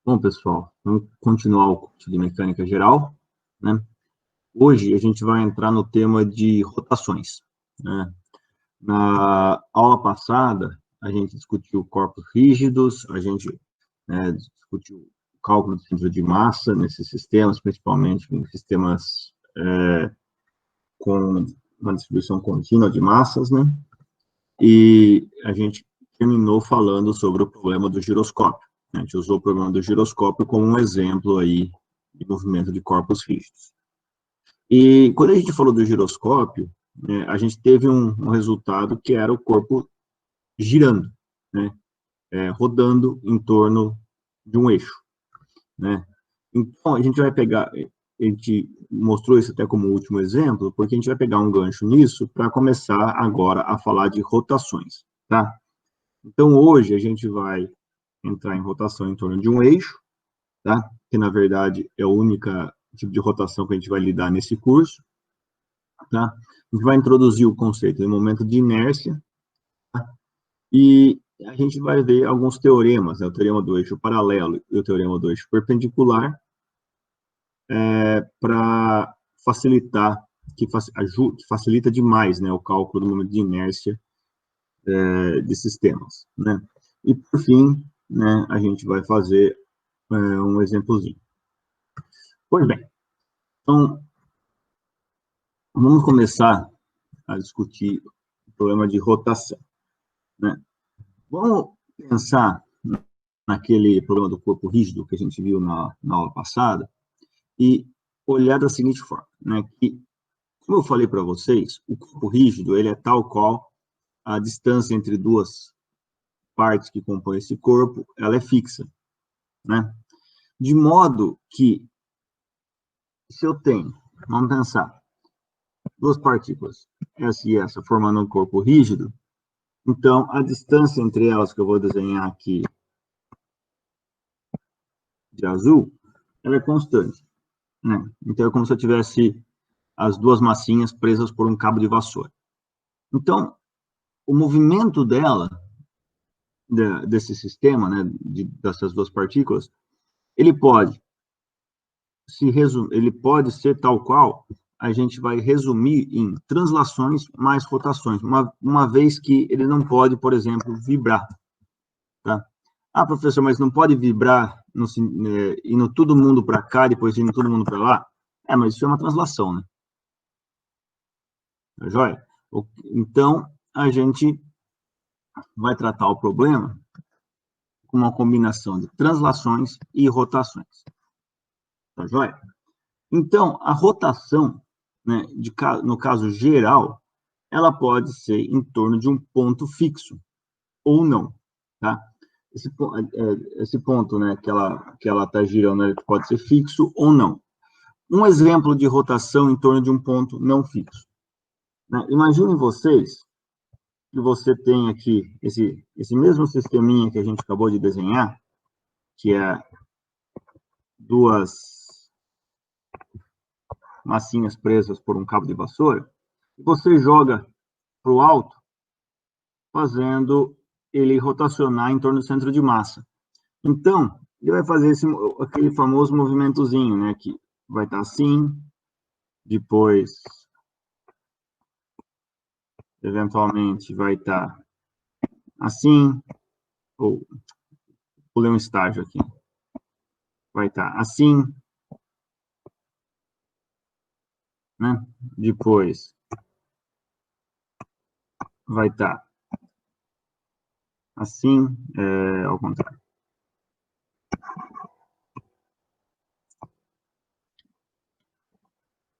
Bom, pessoal, vamos continuar o curso de mecânica geral, né? Hoje a gente vai entrar no tema de rotações, né? Na aula passada, a gente discutiu corpos rígidos, a gente discutiu o cálculo do centro de massa nesses sistemas, principalmente em sistemas com uma distribuição contínua de massas, né? E a gente terminou falando sobre o problema do giroscópio. A gente usou o problema do giroscópio como um exemplo aí de movimento de corpos rígidos. E quando a gente falou do giroscópio, né, a gente teve um resultado que era o corpo girando, né, rodando em torno de um eixo, né. Então, a gente vai pegar, a gente mostrou isso até como último exemplo, porque a gente vai pegar um gancho nisso para começar agora a falar de rotações, tá? Então, hoje a gente vai entrar em rotação em torno de um eixo, tá? Que, na verdade, é o único tipo de rotação que a gente vai lidar nesse curso, tá? A gente vai introduzir o conceito de momento de inércia, tá? E a gente vai ver alguns teoremas, né? O teorema do eixo paralelo e o teorema do eixo perpendicular, para facilitar, que facilita demais, né, o cálculo do momento de inércia de sistemas, né? E, por fim, né, a gente vai fazer um exemplozinho. Pois bem, então, vamos começar a discutir o problema de rotação, né? Vamos pensar naquele problema do corpo rígido que a gente viu na aula passada e olhar da seguinte forma, né? Que, como eu falei para vocês, o corpo rígido ele é tal qual a distância entre duas partes que compõem esse corpo, ela é fixa, né? De modo que, se eu tenho, vamos pensar, duas partículas, essa e essa, formando um corpo rígido, então a distância entre elas, que eu vou desenhar aqui de azul, ela é constante, né? Então é como se eu tivesse as duas massinhas presas por um cabo de vassoura. Então, o movimento dela, desse sistema, né, dessas duas partículas, ele pode ele pode ser tal qual a gente vai resumir em translações mais rotações, uma vez que ele não pode, por exemplo, vibrar, tá? Ah, professor, mas não pode vibrar indo todo mundo para cá, depois indo todo mundo para lá? Mas isso é uma translação, né? Tá joia? Então, a gente vai tratar o problema com uma combinação de translações e rotações. Tá joia? Então, a rotação, né, no caso geral, ela pode ser em torno de um ponto fixo, ou não, tá? Esse ponto, né, que ela está girando, ele pode ser fixo ou não. Um exemplo de rotação em torno de um ponto não fixo, né? Imaginem vocês que você tem aqui esse mesmo sisteminha que a gente acabou de desenhar, que é duas massinhas presas por um cabo de vassoura, e você joga para o alto, fazendo ele rotacionar em torno do centro de massa. Então, ele vai fazer aquele famoso movimentozinho, né, que vai estar assim, depois, eventualmente, vai estar assim, ou pulei um estágio aqui, vai estar assim, né, depois vai estar assim, ao contrário.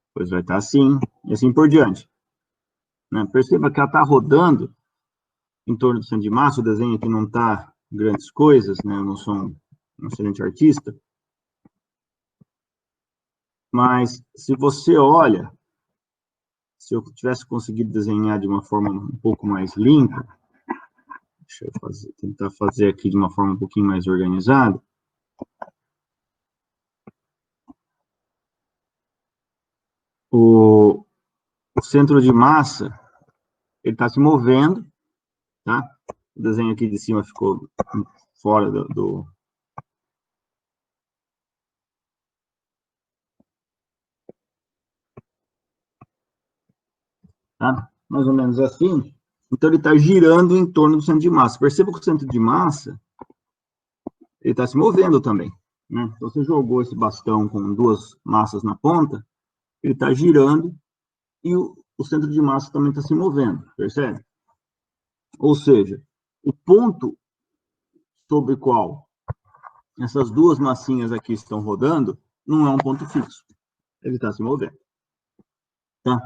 Depois vai estar assim, e assim por diante, né? Perceba que ela está rodando em torno do centro de massa, o desenho aqui não está grandes coisas, né? Eu não sou um excelente artista, mas se você olha, se eu tivesse conseguido desenhar de uma forma um pouco mais limpa, deixa eu tentar fazer aqui de uma forma um pouquinho mais organizada, o centro de massa, ele está se movendo, tá? O desenho aqui de cima ficou fora tá? Mais ou menos assim. Então, ele está girando em torno do centro de massa. Perceba que o centro de massa, ele está se movendo também, né? Então, você jogou esse bastão com duas massas na ponta, ele está girando e o centro de massa também está se movendo, percebe? Ou seja, o ponto sobre o qual essas duas massinhas aqui estão rodando não é um ponto fixo. Ele está se movendo, tá?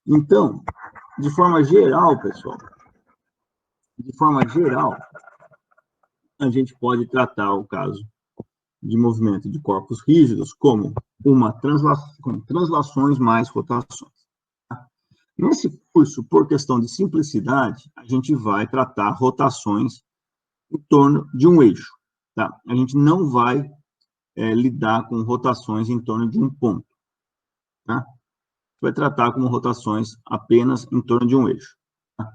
Então, de forma geral, pessoal, de forma geral, a gente pode tratar o caso de movimento de corpos rígidos como com translações mais rotações. Nesse curso, por questão de simplicidade, a gente vai tratar rotações em torno de um eixo, tá? A gente não vai lidar com rotações em torno de um ponto, tá? Vai tratar como rotações apenas em torno de um eixo. Tá?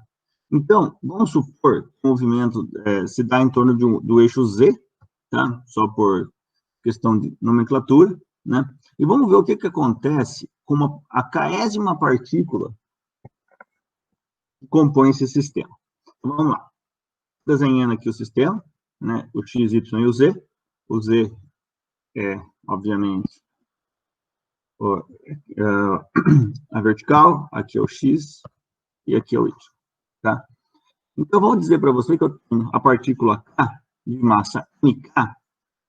Então, vamos supor que o movimento se dá em torno do eixo Z, tá? Só por questão de nomenclatura, né? E vamos ver o que acontece com a késima partícula que compõe esse sistema. Então, vamos lá. Desenhando aqui o sistema, né? O X, Y e o Z. O Z é, obviamente, a vertical, aqui é o X e aqui é o Y, tá? Então, eu vou dizer para você que eu tenho a partícula K de massa MK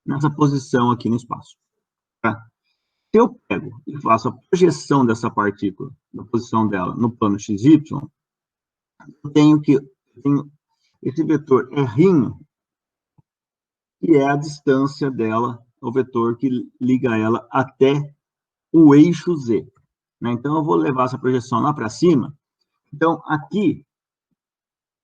nessa posição aqui no espaço, tá? Se eu pego e faço a projeção dessa partícula, da posição dela no plano XY, eu tenho esse vetor R', que é a distância dela, o vetor que liga ela até o eixo Z, né? Então, eu vou levar essa projeção lá para cima. Então, aqui,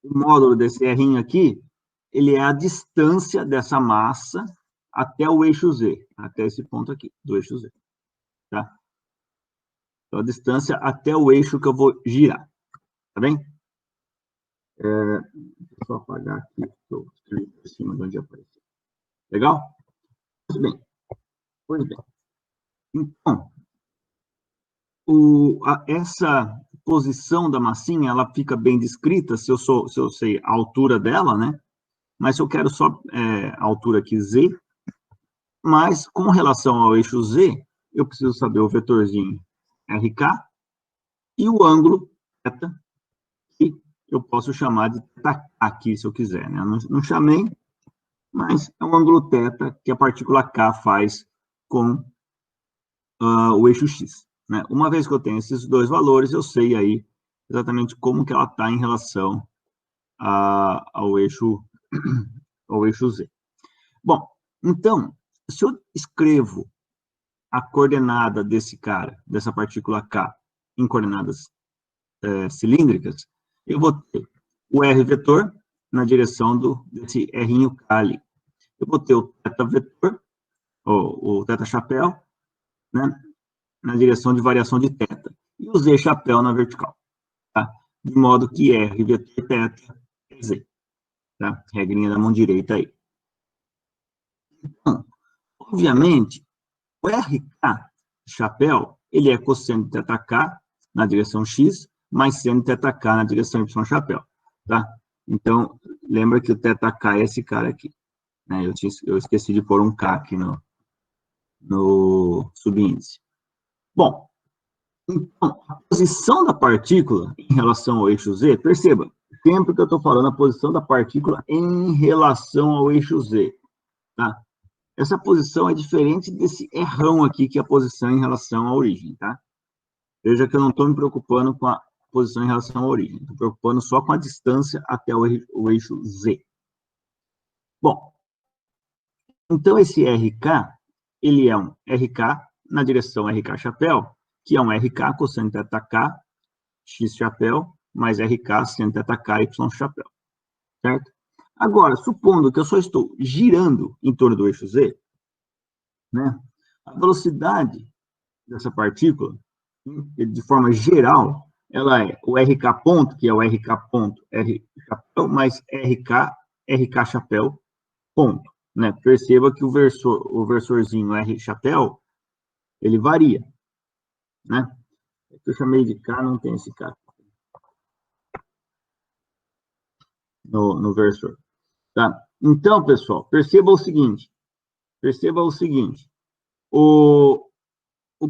o módulo desse R' aqui, ele é a distância dessa massa até o eixo Z, até esse ponto aqui, do eixo Z, tá? Então, a distância até o eixo que eu vou girar, tá bem? Deixa eu só apagar aqui, estou escrevendo por cima de onde apareceu. Legal? Pois bem. Então, essa posição da massinha, ela fica bem descrita se eu sei a altura dela, né? Mas se eu quero só a altura aqui, Z, mas com relação ao eixo Z, eu preciso saber o vetorzinho RK e o ângulo θ, que eu posso chamar de θ aqui, se eu quiser, né? Eu não chamei, mas é um ângulo θ que a partícula K faz com o eixo X, né? Uma vez que eu tenho esses dois valores, eu sei aí exatamente como que ela está em relação ao eixo Z. Bom, então, se eu escrevo a coordenada desse cara, dessa partícula K, em coordenadas cilíndricas, eu vou ter o R vetor na direção desse R'K ali. Eu vou ter o θ vetor, o θ chapéu, né, na direção de variação de θ, e o Z chapéu na vertical, tá? De modo que R vetor θ é Z, tá? Regrinha da mão direita aí. Então, obviamente, o RK chapéu, ele é cosseno de θk na direção X, mais seno de θk na direção Y chapéu, tá? Então, lembra que o θk é esse cara aqui, né? Eu esqueci de pôr um K aqui no subíndice. Bom, então, a posição da partícula em relação ao eixo Z, perceba, sempre que eu estou falando a posição da partícula em relação ao eixo Z, tá? Essa posição é diferente desse errão aqui, que é a posição em relação à origem, tá? Veja que eu não estou me preocupando com a posição em relação à origem, estou me preocupando só com a distância até o eixo Z. Bom, então esse RK, ele é um RK na direção RK chapéu, que é um RK cosseno de θk, X chapéu, mais RK seno de θk, Y chapéu, certo? Agora, supondo que eu só estou girando em torno do eixo Z, né? A velocidade dessa partícula, de forma geral, ela é o RK ponto, que é o RK ponto, R chapéu, mais RK chapéu, ponto, né? Perceba que o versorzinho R chapéu, ele varia, né? Eu chamei de K, não tem esse K. no versor. Tá? Então, pessoal, perceba o seguinte, o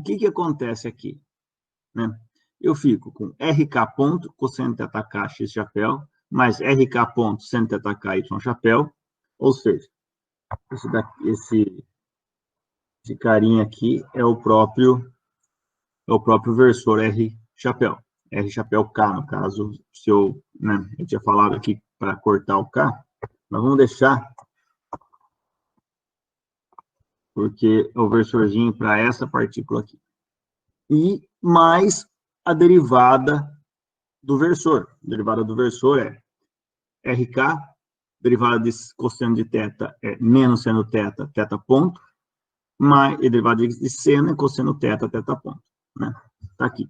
que acontece aqui, né? Eu fico com RK ponto, cosseno teta K, X chapéu, mais RK ponto, seno teta K, Y chapéu, ou seja, esse carinha aqui é o próprio versor R chapéu. R chapéu K, no caso, se eu tinha falado aqui para cortar o K, mas vamos deixar, porque é o versorzinho para essa partícula aqui. E mais a derivada do versor. A derivada do versor é RK, derivada de cosseno de θ é menos seno θ, θ ponto, mais a derivada de seno é cosseno θ, θ ponto. Né? Tá aqui.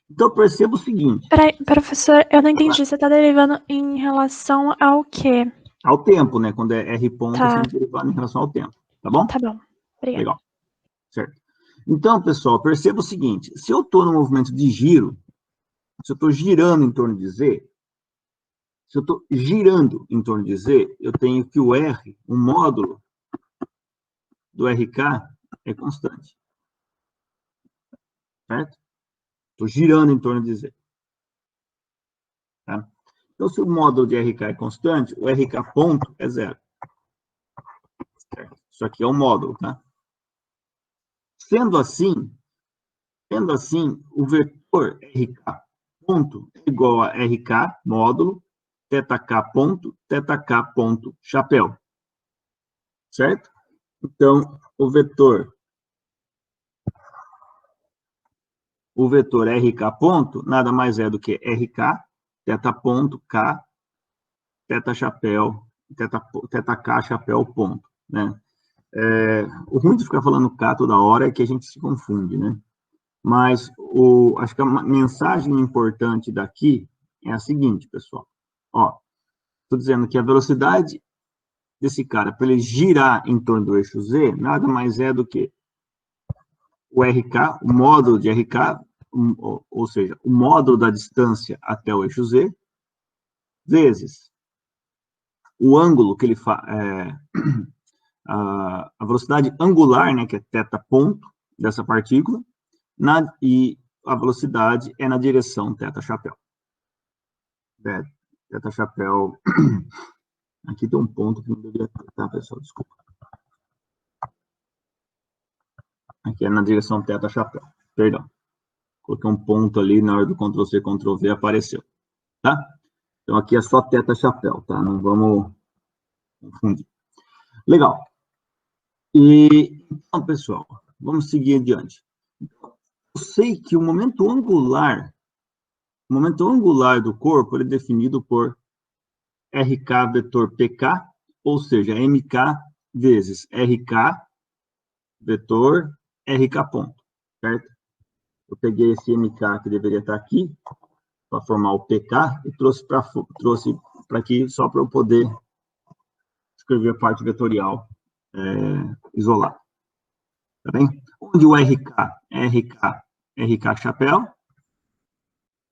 Então, perceba o seguinte... Peraí, professor, eu não entendi. Você está derivando em relação ao quê? Ao tempo, né? Quando é R ponto, tá. É sempre derivado em relação ao tempo. Tá bom? Tá bom. Obrigada. Legal. Certo. Então, pessoal, perceba o seguinte. Se eu estou no movimento de giro, se eu estou girando em torno de Z, se eu estou girando em torno de Z, eu tenho que o R, o módulo do RK, é constante. Certo? Estou girando em torno de Z. Tá? Então, se o módulo de RK é constante, o RK ponto é zero. Certo? Isso aqui é o módulo, tá? Sendo assim, o vetor RK ponto é igual a RK módulo θk ponto chapéu. Certo? Então, o vetor RK ponto nada mais é do que RK, θ ponto, K, θ chapéu, θk chapéu ponto, né? O ruim de ficar falando K toda hora é que a gente se confunde, né? Mas acho que a mensagem importante daqui é a seguinte, pessoal. Ó, estou dizendo que a velocidade desse cara, para ele girar em torno do eixo Z, nada mais é do que o RK, o módulo de RK, ou seja, o módulo da distância até o eixo Z, vezes o ângulo que ele faz, a velocidade angular, né, que é θ ponto dessa partícula, e a velocidade é na direção θ chapéu. Θ chapéu, aqui tem um ponto que não deveria ter, tá, pessoal? Desculpa. Aqui é na direção θ chapéu, perdão. Coloquei um ponto ali, na hora do Ctrl+C, Ctrl+V, apareceu, tá? Então, aqui é só θ chapéu, tá? Não vamos confundir. Legal. Então, pessoal, vamos seguir adiante. Eu sei que o momento angular do corpo ele é definido por RK vetor PK, ou seja, MK vezes RK vetor RK ponto, certo? Eu peguei esse MK que deveria estar aqui, para formar o PK, e trouxe para aqui só para eu poder escrever a parte vetorial isolada. Tá bem? Onde o RK é RK chapéu,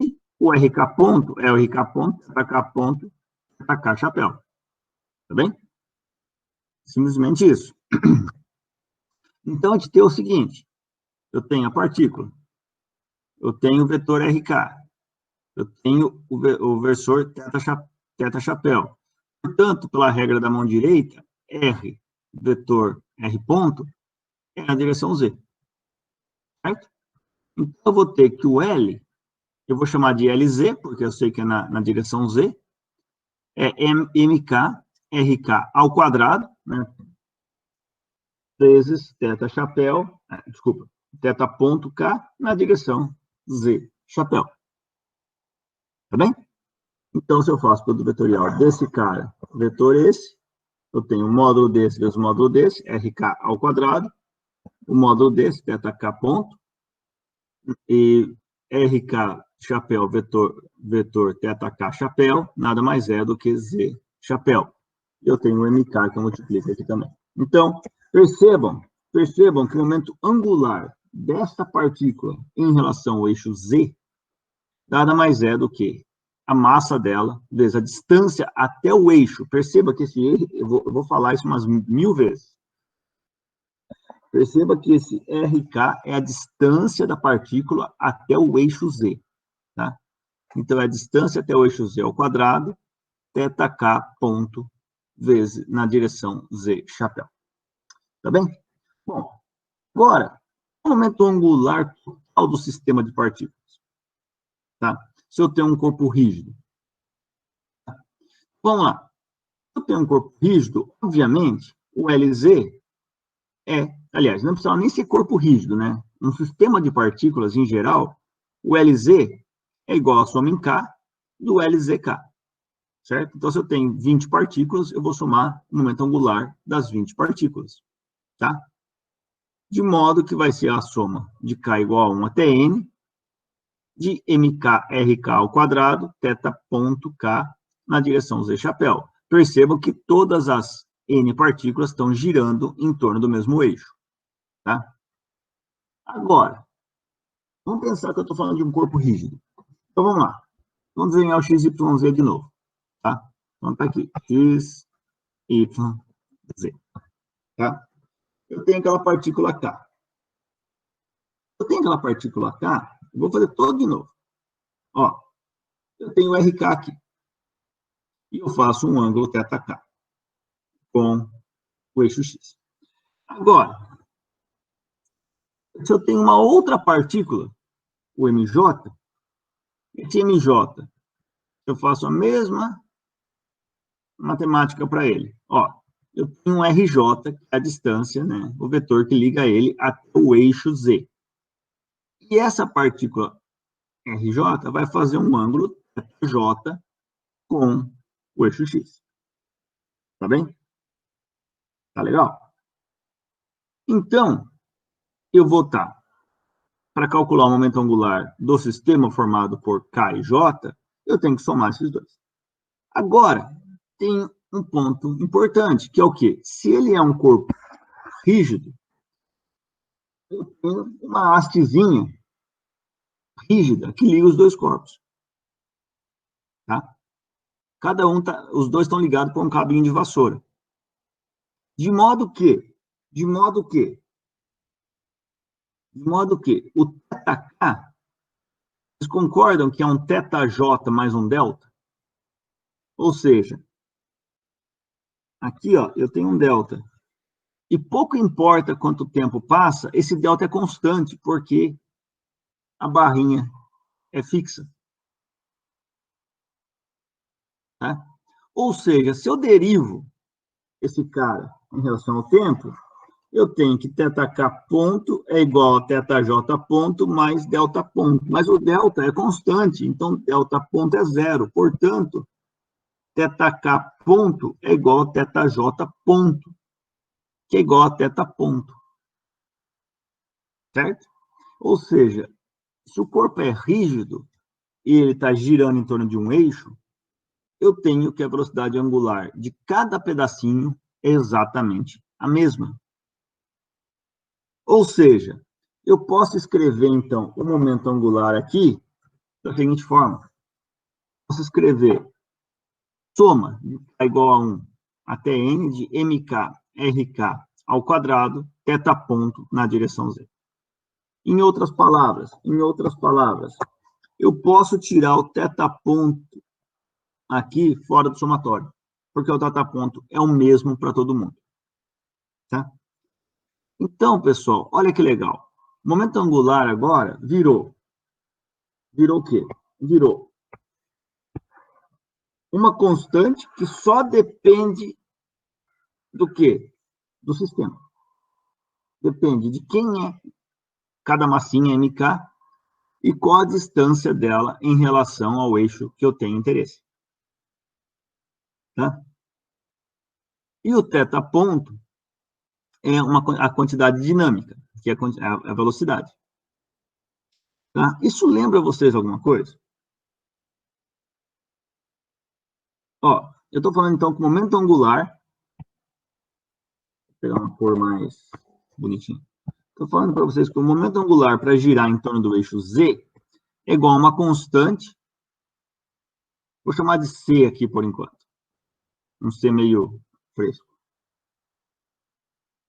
e o RK ponto é o RK ponto, TK ponto, TK chapéu. Tá bem? Simplesmente isso. Então, a gente tem o seguinte, eu tenho a partícula, eu tenho o vetor RK, eu tenho o versor θ chapéu. Portanto, pela regra da mão direita, R, vetor R ponto, é na direção Z. Certo? Então, eu vou ter que o L, eu vou chamar de LZ, porque eu sei que é na direção Z, é MK, RK ao quadrado, né? Vezes θ chapéu, desculpa, θ ponto K na direção Z, chapéu. Tá bem? Então, se eu faço produto vetorial desse cara, vetor esse, eu tenho um módulo desse vezes o módulo desse, RK ao quadrado, o módulo desse, θk ponto, e RK chapéu vetor θk chapéu, nada mais é do que Z chapéu. Eu tenho o MK que eu multiplico aqui também. Então, percebam que o momento angular desta partícula em relação ao eixo Z, nada mais é do que a massa dela, vezes a distância até o eixo. Perceba que esse eixo, eu vou falar isso umas 1000 vezes. Perceba que esse RK é a distância da partícula até o eixo Z, tá? Então, é a distância até o eixo Z ao quadrado, θk ponto, vezes na direção Z chapéu. Tá bem? Bom, agora, o momento angular total do sistema de partículas. Tá? Se eu tenho um corpo rígido. Vamos lá. Se eu tenho um corpo rígido, obviamente, o LZ aliás, não precisa nem ser corpo rígido, né? Um sistema de partículas, em geral, o LZ é igual à soma em K do LZK. Certo? Então, se eu tenho 20 partículas, eu vou somar o momento angular das 20 partículas. Tá? De modo que vai ser a soma de K igual a 1 até N, de MKRK ao quadrado, θ.K na direção Z chapéu. Percebam que todas as N partículas estão girando em torno do mesmo eixo. Tá? Agora, vamos pensar que eu estou falando de um corpo rígido. Então, vamos lá. Vamos desenhar o XYZ de novo. Tá? Então, tá aqui. X, Y, Z. Tá? Eu tenho aquela partícula K. Eu tenho aquela partícula K, eu vou fazer todo de novo. Ó, eu tenho o RK aqui. E eu faço um ângulo θK com o eixo X. Agora, se eu tenho uma outra partícula, o MJ, esse MJ, eu faço a mesma matemática para ele. Ó, eu tenho um RJ, que é a distância, né, o vetor que liga ele até o eixo Z. E essa partícula RJ vai fazer um ângulo J com o eixo X. Tá bem? Tá legal? Então, eu vou estar, para calcular o momento angular do sistema formado por K e J, eu tenho que somar esses dois. Agora, tem um ponto importante, que é o quê? Se ele é um corpo rígido, eu tenho uma hastezinha rígida que liga os dois corpos. Tá? Os dois estão ligados por um cabinho de vassoura. De modo que o θK, vocês concordam que é um θJ mais um delta? Ou seja, aqui, ó, eu tenho um delta. E pouco importa quanto tempo passa, esse delta é constante, porque a barrinha é fixa. Tá? Ou seja, se eu derivo esse cara em relação ao tempo, eu tenho que θk ponto é igual a θj ponto mais delta ponto. Mas o delta é constante, então delta ponto é zero. Portanto, θk ponto é igual a θj ponto, que é igual a θ ponto. Certo? Ou seja, se o corpo é rígido e ele está girando em torno de um eixo, eu tenho que a velocidade angular de cada pedacinho é exatamente a mesma. Ou seja, eu posso escrever, então, o momento angular aqui da seguinte forma. Posso escrever soma de K igual a 1 até N de MK, RK ao quadrado, θ ponto na direção Z. Em outras palavras, eu posso tirar o θ ponto aqui fora do somatório, porque o θ ponto é o mesmo para todo mundo. Tá? Então, pessoal, olha que legal. O momento angular agora virou o quê? Virou uma constante que só depende do quê? Do sistema. Depende de quem é cada massinha MK e qual a distância dela em relação ao eixo que eu tenho interesse. Tá? E o θ ponto é a quantidade dinâmica, que é a velocidade. Tá? Isso lembra vocês alguma coisa? Ó, eu estou falando então que o momento angular, vou pegar uma cor mais bonitinha. Estou falando para vocês que o momento angular para girar em torno do eixo Z é igual a uma constante Vou chamar de C aqui por enquanto. Um C meio fresco.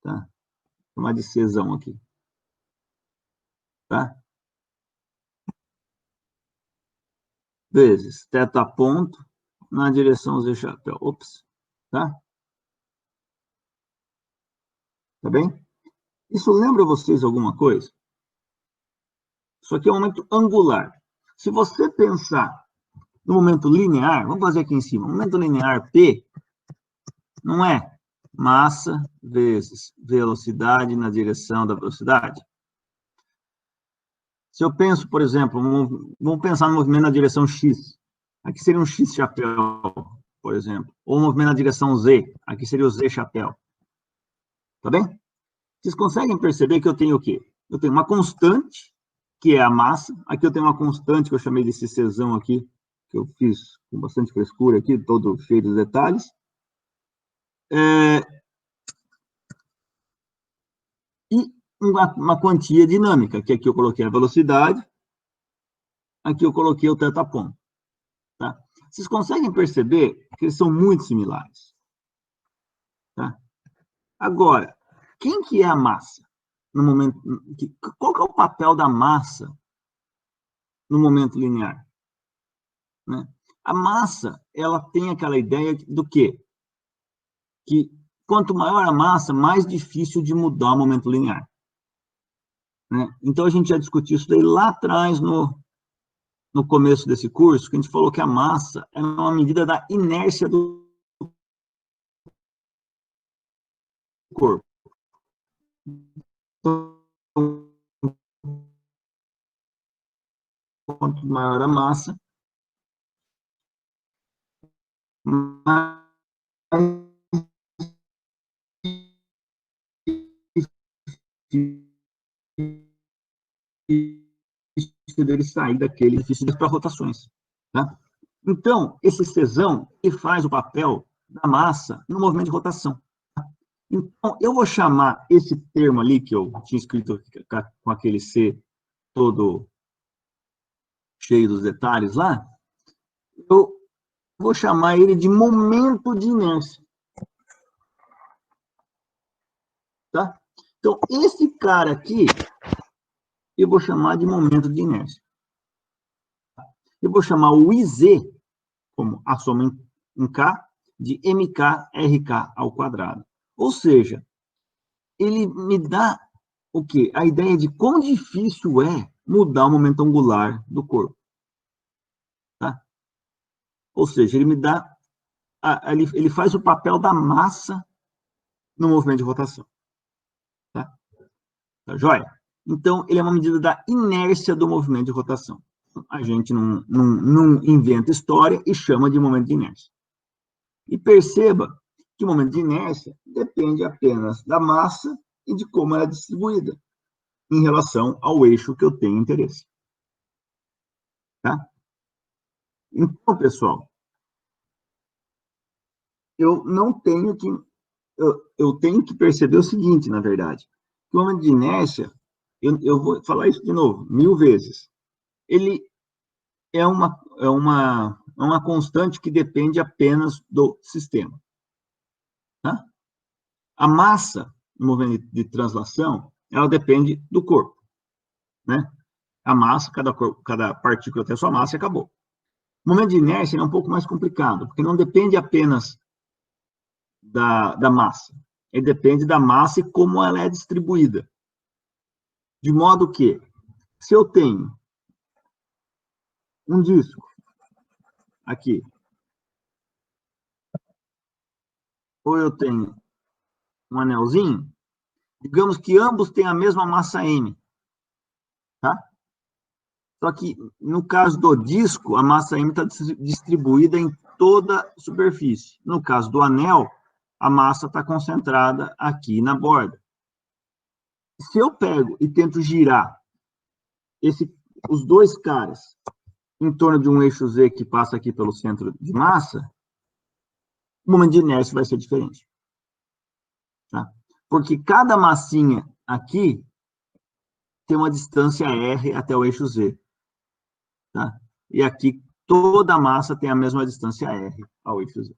Tá? Vou chamar de Czão aqui. Tá? Vezes θ ponto na direção Z chapéu. Ops. Tá? Tá bem? Isso lembra vocês alguma coisa? Isso aqui é um momento angular. Se você pensar no momento linear, vamos fazer aqui em cima, o momento linear P não é massa vezes velocidade na direção da velocidade? Se eu penso, por exemplo, vamos pensar no movimento na direção X. Aqui seria um X chapéu, por exemplo. Ou um movimento na direção Z. Aqui seria o Z chapéu. Tá bem? Vocês conseguem perceber que eu tenho o quê? Eu tenho uma constante, que é a massa. Aqui eu tenho uma constante que eu chamei desse Czão aqui, que eu fiz com bastante frescura aqui, todo cheio de detalhes. E uma quantia dinâmica, que aqui eu coloquei a velocidade, aqui eu coloquei o θ ponto. Tá? Vocês conseguem perceber que eles são muito similares. Tá? Agora, quem que é a massa? No momento, qual que é o papel da massa no momento linear? Né? A massa, ela tem aquela ideia do quê? Que quanto maior a massa, mais difícil de mudar o momento linear. Né? Então, a gente já discutiu isso daí lá atrás, no começo desse curso, que a gente falou que a massa é uma medida da inércia do corpo. Então, quanto maior a massa, mais difícil dele sair daquele edifício para rotações. Tá? Então, esse Czão, ele faz o papel da massa no movimento de rotação. Então, eu vou chamar esse termo ali, que eu tinha escrito com aquele C todo cheio dos detalhes lá, eu vou chamar ele de momento de inércia. Tá? Então, esse cara aqui, eu vou chamar de momento de inércia. Eu vou chamar o IZ, como a soma em K, de MKRK ao quadrado. Ou seja, ele me dá o quê? A ideia de quão difícil é mudar o momento angular do corpo. Tá? Ou seja, ele me dá, ele faz o papel da massa no movimento de rotação. Tá? Tá joia? Então, ele é uma medida da inércia do movimento de rotação. A gente não inventa história e chama de momento de inércia. E perceba que o momento de inércia depende apenas da massa e de como ela é distribuída em relação ao eixo que eu tenho interesse. Tá? Então, pessoal, eu tenho que perceber o seguinte, na verdade, que o momento de inércia, eu vou falar isso de novo, 1000 vezes, ele é uma constante que depende apenas do sistema. Tá? A massa, no movimento de translação, ela depende do corpo. Né? A massa, cada partícula tem a sua massa e acabou. O momento de inércia é um pouco mais complicado, porque não depende apenas da massa. Ele depende da massa e como ela é distribuída. De modo que, se eu tenho um disco aqui, ou eu tenho um anelzinho, digamos que ambos têm a mesma massa M. Tá? Só que, no caso do disco, a massa M está distribuída em toda a superfície. No caso do anel, a massa está concentrada aqui na borda. Se eu pego e tento girar os dois caras em torno de um eixo Z que passa aqui pelo centro de massa, o momento de inércia vai ser diferente. Tá? Porque cada massinha aqui tem uma distância R até o eixo Z. Tá? E aqui toda a massa tem a mesma distância R ao eixo Z.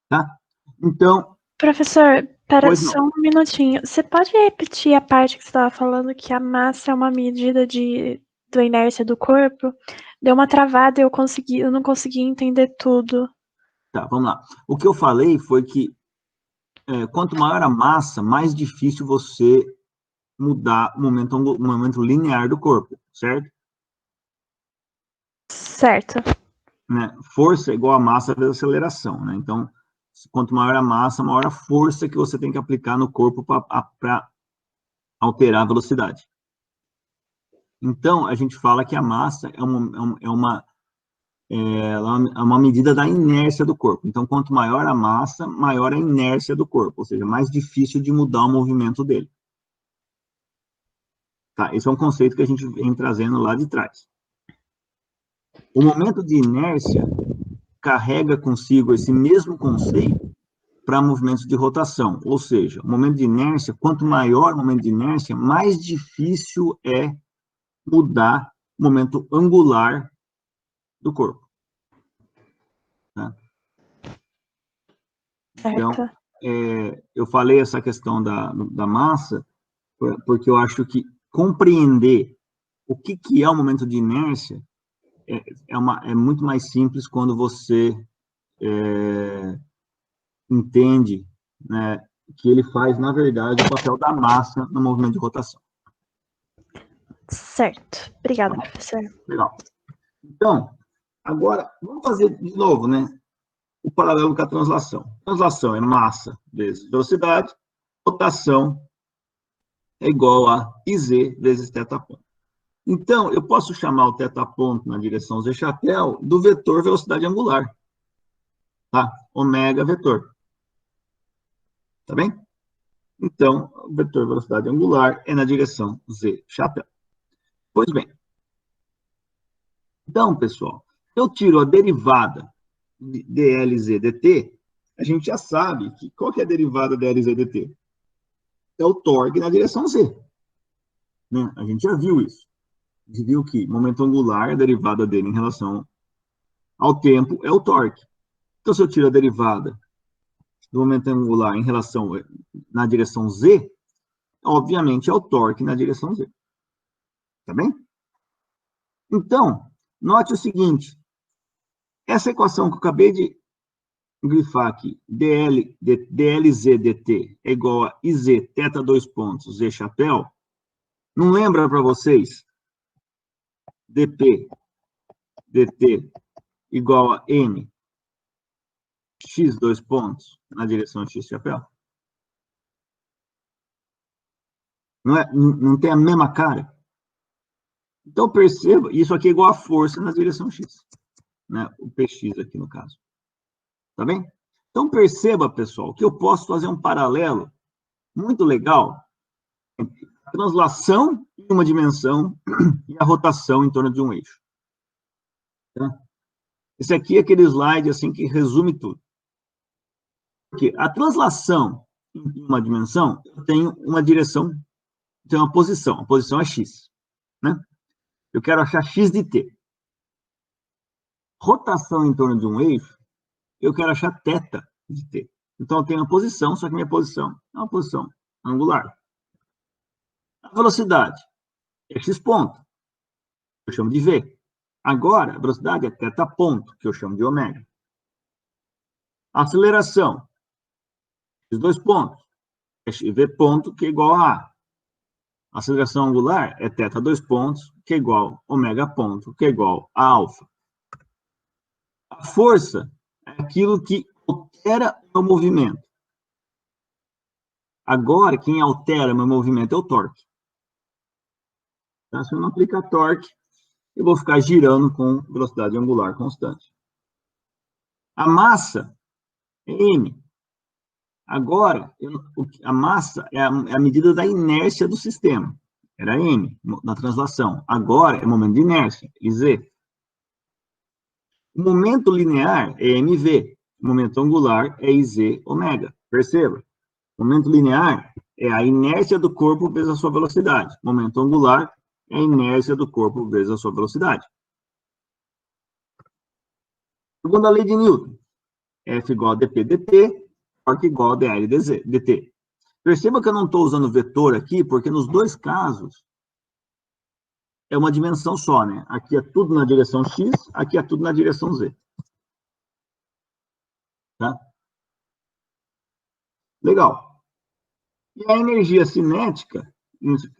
Tá? Então... Professor, espera só não. um minutinho. Você pode repetir a parte que você estava falando, que a massa é uma medida da inércia do corpo? Deu uma travada e eu não consegui entender tudo. Tá, vamos lá. O que eu falei foi que quanto maior a massa, mais difícil você mudar o momento linear do corpo, certo? Certo. Né? Força é igual a massa vezes aceleração, né? Então, quanto maior a massa, maior a força que você tem que aplicar no corpo para alterar a velocidade. Então, a gente fala que a massa é uma medida da inércia do corpo. Então, quanto maior a massa, maior a inércia do corpo, ou seja, mais difícil de mudar o movimento dele. Tá? Esse é um conceito que a gente vem trazendo lá de trás. O momento de inércia carrega consigo esse mesmo conceito para movimentos de rotação, ou seja, o momento de inércia, quanto maior o momento de inércia, mais difícil é mudar o momento angular do corpo. Tá? Então, eu falei essa questão da massa, porque eu acho que compreender o que é o momento de inércia é muito mais simples quando você entende, né, que ele faz, na verdade, o papel da massa no movimento de rotação. Certo. Obrigada, professor. Legal. Então, agora, vamos fazer de novo, né, o paralelo com a translação. Translação é massa vezes velocidade, rotação é igual a IZ vezes θ ponto. Então, eu posso chamar o θ ponto na direção Z chapéu do vetor velocidade angular. Tá? Ômega vetor. Tá bem? Então, o vetor velocidade angular é na direção Z chapéu. Pois bem. Então, pessoal, eu tiro a derivada de dLz dt, a gente já sabe que qual que é a derivada dLz dt? É o torque na direção Z. Né? A gente já viu isso. A gente viu que momento angular, a derivada dele em relação ao tempo, é o torque. Então, se eu tiro a derivada do momento angular em relação na direção Z, obviamente é o torque na direção Z. Tá bem? Então, note o seguinte. Essa equação que eu acabei de grifar aqui, dLz dt é igual a IZ, θ dois pontos, Z chapéu, não lembra para vocês? dP dt igual a M x dois pontos na direção x chapéu? Não tem a mesma cara? Então, perceba, isso aqui é igual a força na direção x. Né? O px aqui, no caso. Tá bem? Então, perceba, pessoal, que eu posso fazer um paralelo muito legal entre a translação em uma dimensão e a rotação em torno de um eixo. Tá? Esse aqui é aquele slide assim, que resume tudo. Porque a translação em uma dimensão, eu tenho uma direção, tem uma posição. A posição é x. Né? Eu quero achar x de t. Rotação em torno de um eixo, eu quero achar θ de t. Então, eu tenho uma posição, só que minha posição é uma posição angular. A velocidade é x ponto, que eu chamo de v. Agora, a velocidade é θ ponto, que eu chamo de ômega. A aceleração, x dois pontos, é v ponto, que é igual a A. A aceleração angular é θ dois pontos, que é igual a ômega ponto, que é igual a alfa. A força é aquilo que altera o meu movimento. Agora, quem altera o meu movimento é o torque. Então, se eu não aplicar torque, eu vou ficar girando com velocidade angular constante. A massa é M. Agora, a massa é a medida da inércia do sistema. Era M na translação. Agora é momento de inércia, IZ. O momento linear é mv. O momento angular é IZ ômega. Perceba? O momento linear é a inércia do corpo vezes a sua velocidade. O momento angular é a inércia do corpo vezes a sua velocidade. Segunda lei de Newton. F igual a dp dt, torque igual a dl dt. Perceba que eu não estou usando vetor aqui, porque nos dois casos é uma dimensão só, né? Aqui é tudo na direção x, aqui é tudo na direção z. Tá? Legal. E a energia cinética,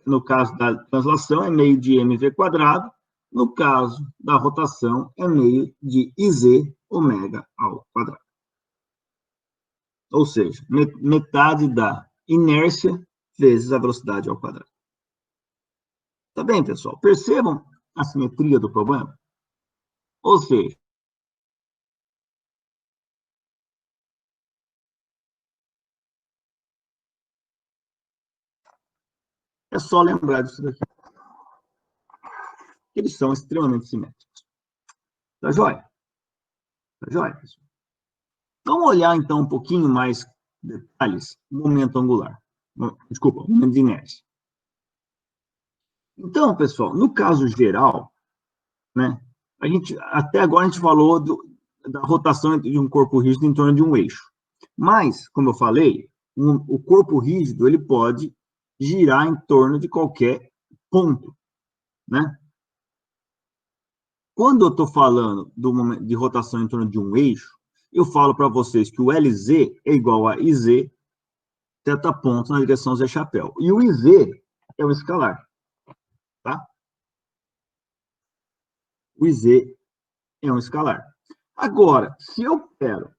no caso da translação, é meio de mv², no caso da rotação, é meio de iz ômega ao quadrado. Ou seja, metade da inércia vezes a velocidade ao quadrado. Tá bem, pessoal? Percebam a simetria do problema? Ou seja, é só lembrar disso daqui. Eles são extremamente simétricos. Tá joia? Tá joia, pessoal? Vamos olhar, então, um pouquinho mais detalhes do momento angular. Desculpa, momento de inércia. Então, pessoal, no caso geral, né, até agora a gente falou da rotação de um corpo rígido em torno de um eixo. Mas, como eu falei, o corpo rígido ele pode girar em torno de qualquer ponto, né? Quando eu estou falando de rotação em torno de um eixo, eu falo para vocês que o LZ é igual a IZ, θ ponto na direção Z chapéu. E o IZ é o escalar, tá? O IZ é um escalar. Agora, se eu quero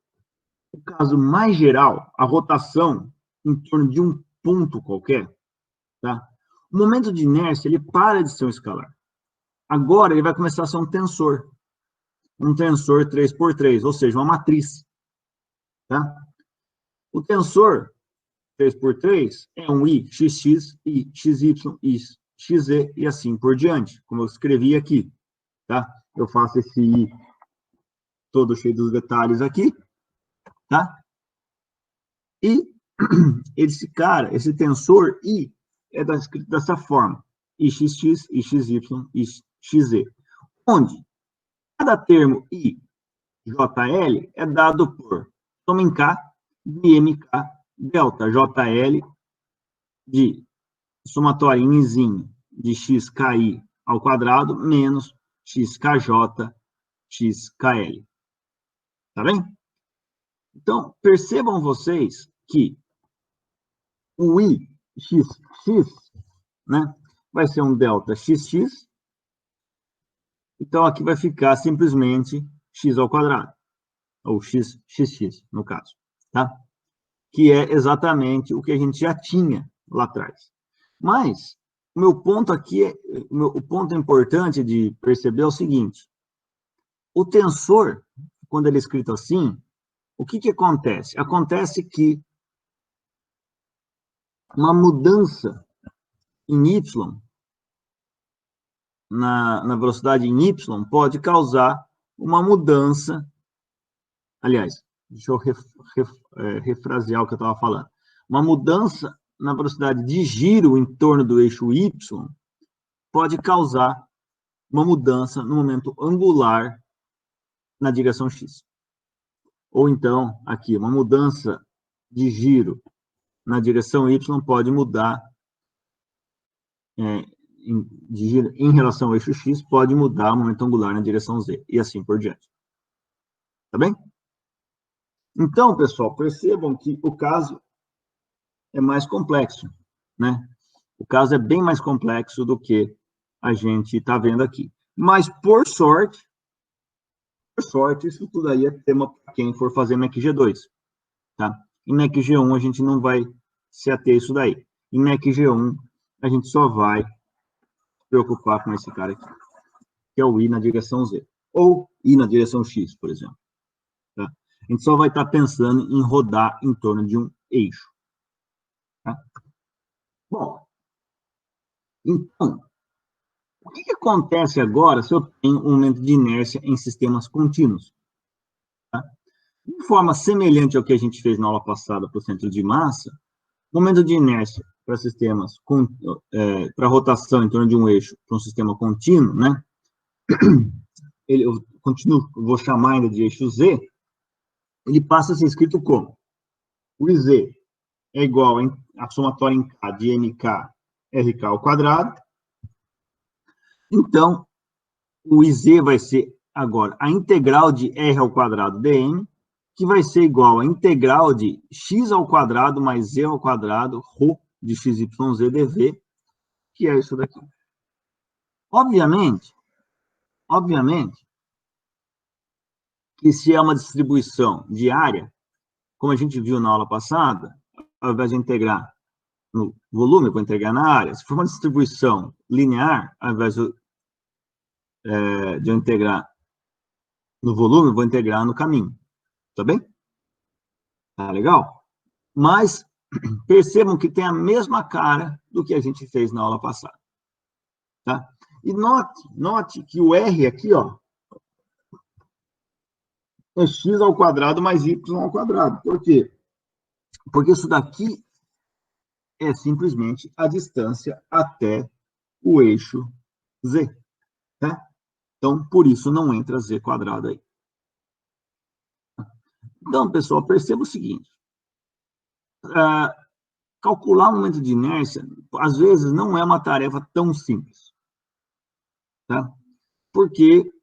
o caso mais geral, a rotação em torno de um ponto qualquer, tá? O momento de inércia, ele para de ser um escalar. Agora, ele vai começar a ser um tensor 3×3, ou seja, uma matriz, tá? O tensor 3×3 é um i, xx, i, xy, i, xz e assim por diante, como eu escrevi aqui, tá? Eu faço esse i todo cheio dos detalhes aqui, tá? E esse tensor i é escrito dessa forma, ix, ixy, ixz, onde cada termo i, jl é dado por soma em k de mk delta jl de somatório em izinho de xki ao quadrado menos xkj xkl. Tá bem? Então, percebam vocês que o i xx, né, vai ser um delta xx. Então, aqui vai ficar simplesmente x ao quadrado, ou xx, no caso, tá? Que é exatamente o que a gente já tinha lá atrás. Mas, o meu ponto aqui, o ponto importante de perceber é o seguinte, o tensor, quando ele é escrito assim, o que acontece? Acontece que uma mudança em y, na velocidade em y, pode causar uma mudança, aliás, deixa eu refrasear o que eu estava falando, uma mudança na velocidade de giro em torno do eixo y pode causar uma mudança no momento angular na direção x. Ou então, aqui, uma mudança de giro na direção y pode mudar, de giro em relação ao eixo x, pode mudar o momento angular na direção z, e assim por diante. Tá bem? Então, pessoal, percebam que o caso é mais complexo, né? O caso é bem mais complexo do que a gente está vendo aqui. Mas, por sorte, isso tudo aí é tema para quem for fazer MEC G2, tá? Em MEC G1 a gente não vai se ater isso daí. Em MEC G1 a gente só vai se preocupar com esse cara aqui, que é o I na direção Z, ou I na direção X, por exemplo. Tá? A gente só vai estar pensando em rodar em torno de um eixo. Tá? Bom, então, o que acontece agora se eu tenho um momento de inércia em sistemas contínuos? Tá? De forma semelhante ao que a gente fez na aula passada para o centro de massa, momento de inércia para sistemas, para rotação em torno de um eixo, para um sistema contínuo, né? continuo, vou chamar ainda de eixo Z, ele passa a ser escrito como? O IZ é igual a somatória em K de MK RK ao quadrado. Então, o IZ vai ser agora a integral de R ao quadrado dN, que vai ser igual à integral de x ao quadrado mais z ao quadrado, ρ de xyz dv, que é isso daqui. Obviamente, que se é uma distribuição diária, como a gente viu na aula passada, ao invés de integrar no volume, eu vou integrar na área. Se for uma distribuição linear, ao invés de eu integrar no volume, eu vou integrar no caminho. Tá bem? Tá legal? Mas percebam que tem a mesma cara do que a gente fez na aula passada. Tá? E note que o R aqui, ó, é x ao quadrado mais y ao quadrado. Por quê? Porque isso daqui é simplesmente a distância até o eixo Z. Tá? Então, por isso não entra Z quadrado aí. Então, pessoal, perceba o seguinte. Calcular o momento de inércia, às vezes, não é uma tarefa tão simples. Tá? Porque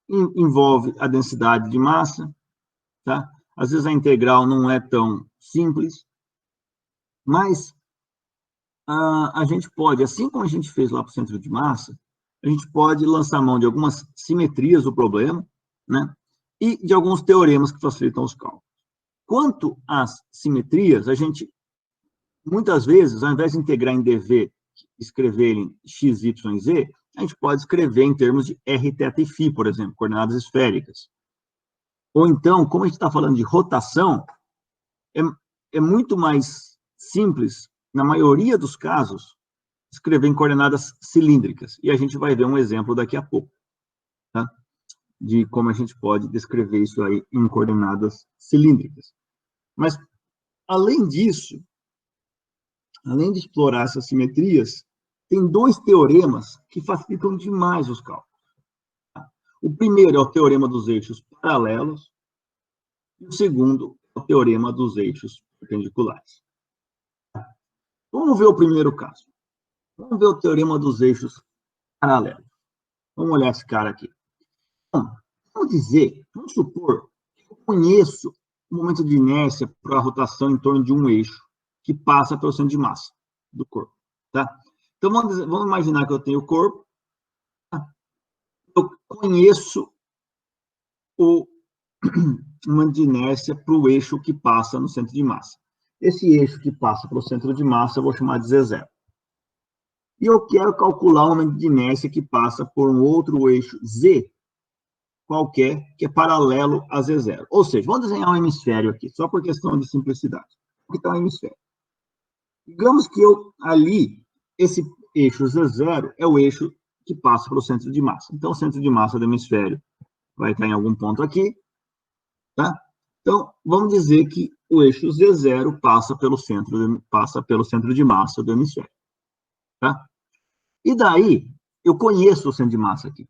envolve a densidade de massa, tá? Às vezes a integral não é tão simples, mas a gente pode, assim como a gente fez lá para o centro de massa, a gente pode lançar mão de algumas simetrias do problema, né? E de alguns teoremas que facilitam os cálculos. Quanto às simetrias, a gente, muitas vezes, ao invés de integrar em dv, escrever em x, y e z, a gente pode escrever em termos de r, θ e φ, por exemplo, coordenadas esféricas. Ou então, como a gente está falando de rotação, é muito mais simples, na maioria dos casos, escrever em coordenadas cilíndricas. E a gente vai ver um exemplo daqui a pouco, tá? De como a gente pode descrever isso aí em coordenadas cilíndricas. Mas, além disso, além de explorar essas simetrias, tem dois teoremas que facilitam demais os cálculos. O primeiro é o teorema dos eixos paralelos, e o segundo é o teorema dos eixos perpendiculares. Vamos ver o primeiro caso. Vamos ver o teorema dos eixos paralelos. Vamos olhar esse cara aqui. Então, vamos supor que eu conheço o momento de inércia para a rotação em torno de um eixo que passa pelo centro de massa do corpo. Tá? Então, vamos imaginar que eu tenho o corpo, tá? Eu conheço o momento de inércia para o eixo que passa no centro de massa. Esse eixo que passa pelo centro de massa eu vou chamar de Z0. E eu quero calcular o momento de inércia que passa por um outro eixo Z qualquer, que é paralelo a Z0. Ou seja, vamos desenhar um hemisfério aqui, só por questão de simplicidade. Aqui está um hemisfério. Digamos que esse eixo Z0 é o eixo que passa pelo centro de massa. Então, o centro de massa do hemisfério vai estar em algum ponto aqui, tá? Então, vamos dizer que o eixo Z0 passa pelo centro de massa do hemisfério, tá? E daí, eu conheço o centro de massa aqui.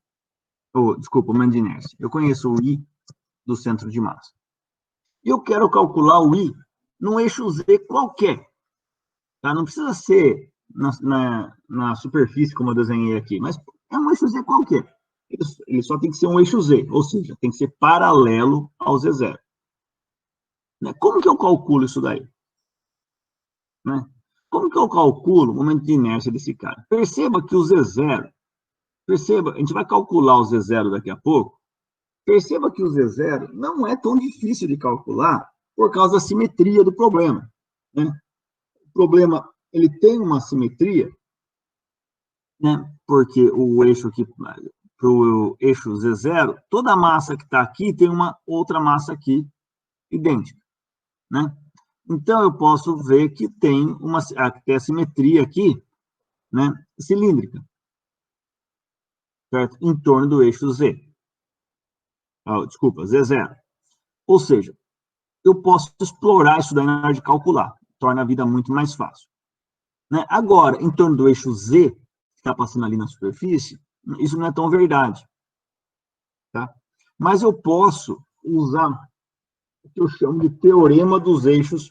Desculpa, o momento de inércia. Eu conheço o I do centro de massa. E eu quero calcular o I num eixo Z qualquer. Tá? Não precisa ser na superfície, como eu desenhei aqui, mas é um eixo Z qualquer. Ele só tem que ser um eixo Z, ou seja, tem que ser paralelo ao Z0. Né? Como que eu calculo isso daí? Né? Como que eu calculo o momento de inércia desse cara? Perceba que o Z0, a gente vai calcular o Z0 daqui a pouco, perceba que o Z0 não é tão difícil de calcular por causa da simetria do problema. Né? O problema, ele tem uma simetria, né? Porque o eixo aqui, para o eixo Z0, toda a massa que está aqui tem uma outra massa aqui idêntica. Né? Então, eu posso ver que tem a simetria aqui, né, cilíndrica, certo? Em torno do eixo Z. Desculpa, Z0. Ou seja, eu posso explorar isso daí na hora de calcular. Torna a vida muito mais fácil. Né? Agora, em torno do eixo Z, que está passando ali na superfície, isso não é tão verdade. tá? Mas eu posso usar o que eu chamo de teorema dos eixos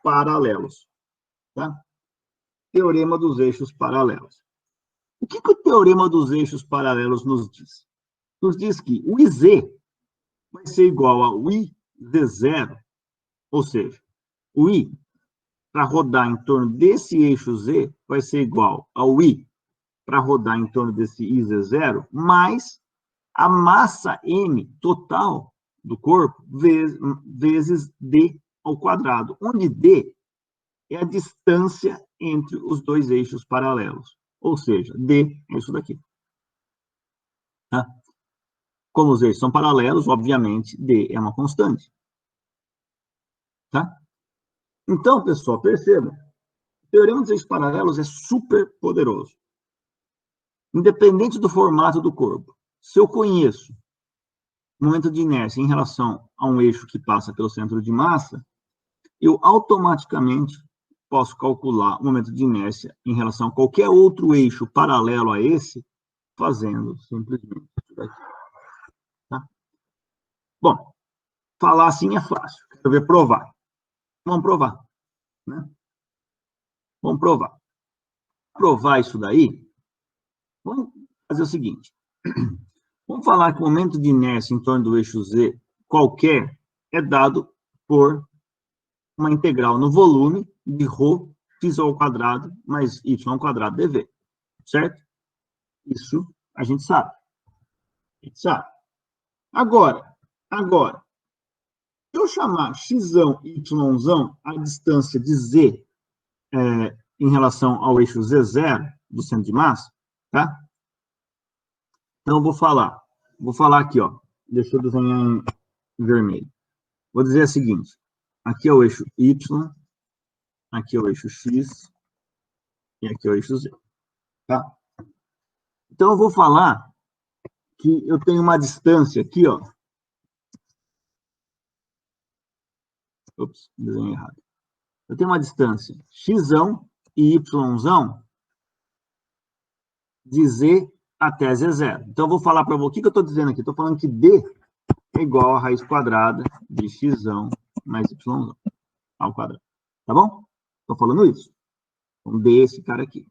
paralelos, tá? Teorema dos eixos paralelos. O que o teorema dos eixos paralelos nos diz? Nos diz que o IZ vai ser igual ao IZ0, ou seja, o I, para rodar em torno desse eixo Z, vai ser igual ao I, para rodar em torno desse IZ0, mais a massa M total do corpo, vezes D ao quadrado, onde D é a distância entre os dois eixos paralelos. Ou seja, D é isso daqui. Tá? Como os eixos são paralelos, obviamente, D é uma constante. Tá? Então, pessoal, percebam. O teorema dos eixos paralelos é super poderoso. Independente do formato do corpo, se eu conheço o momento de inércia em relação a um eixo que passa pelo centro de massa, eu automaticamente posso calcular o momento de inércia em relação a qualquer outro eixo paralelo a esse, fazendo simplesmente isso daqui. Tá? Bom, falar assim é fácil. Quero ver provar. Vamos provar. Né? Vamos provar. Provar isso daí, vamos fazer o seguinte. Vamos falar que o momento de inércia em torno do eixo Z qualquer é dado por uma integral no volume de ρ x ao quadrado mais y ao quadrado dv. Certo? Isso a gente sabe. A gente sabe. Agora, se eu chamar xão, yzão, a distância de Z em relação ao eixo Z0 do centro de massa, tá? Então, eu vou falar aqui, ó. Deixa eu desenhar em vermelho. Vou dizer o seguinte. Aqui é o eixo Y, aqui é o eixo X e aqui é o eixo Z. Tá? Então, eu vou falar que eu tenho uma distância aqui, ó. Ops, desenhei errado. Eu tenho uma distância xão e yzão de Z até Z0. Então, eu vou falar para você, o que eu estou dizendo aqui? Estou falando que D é igual a raiz quadrada de xão mais yzão ao quadrado. Tá bom? Estou falando isso. Então, D esse cara aqui.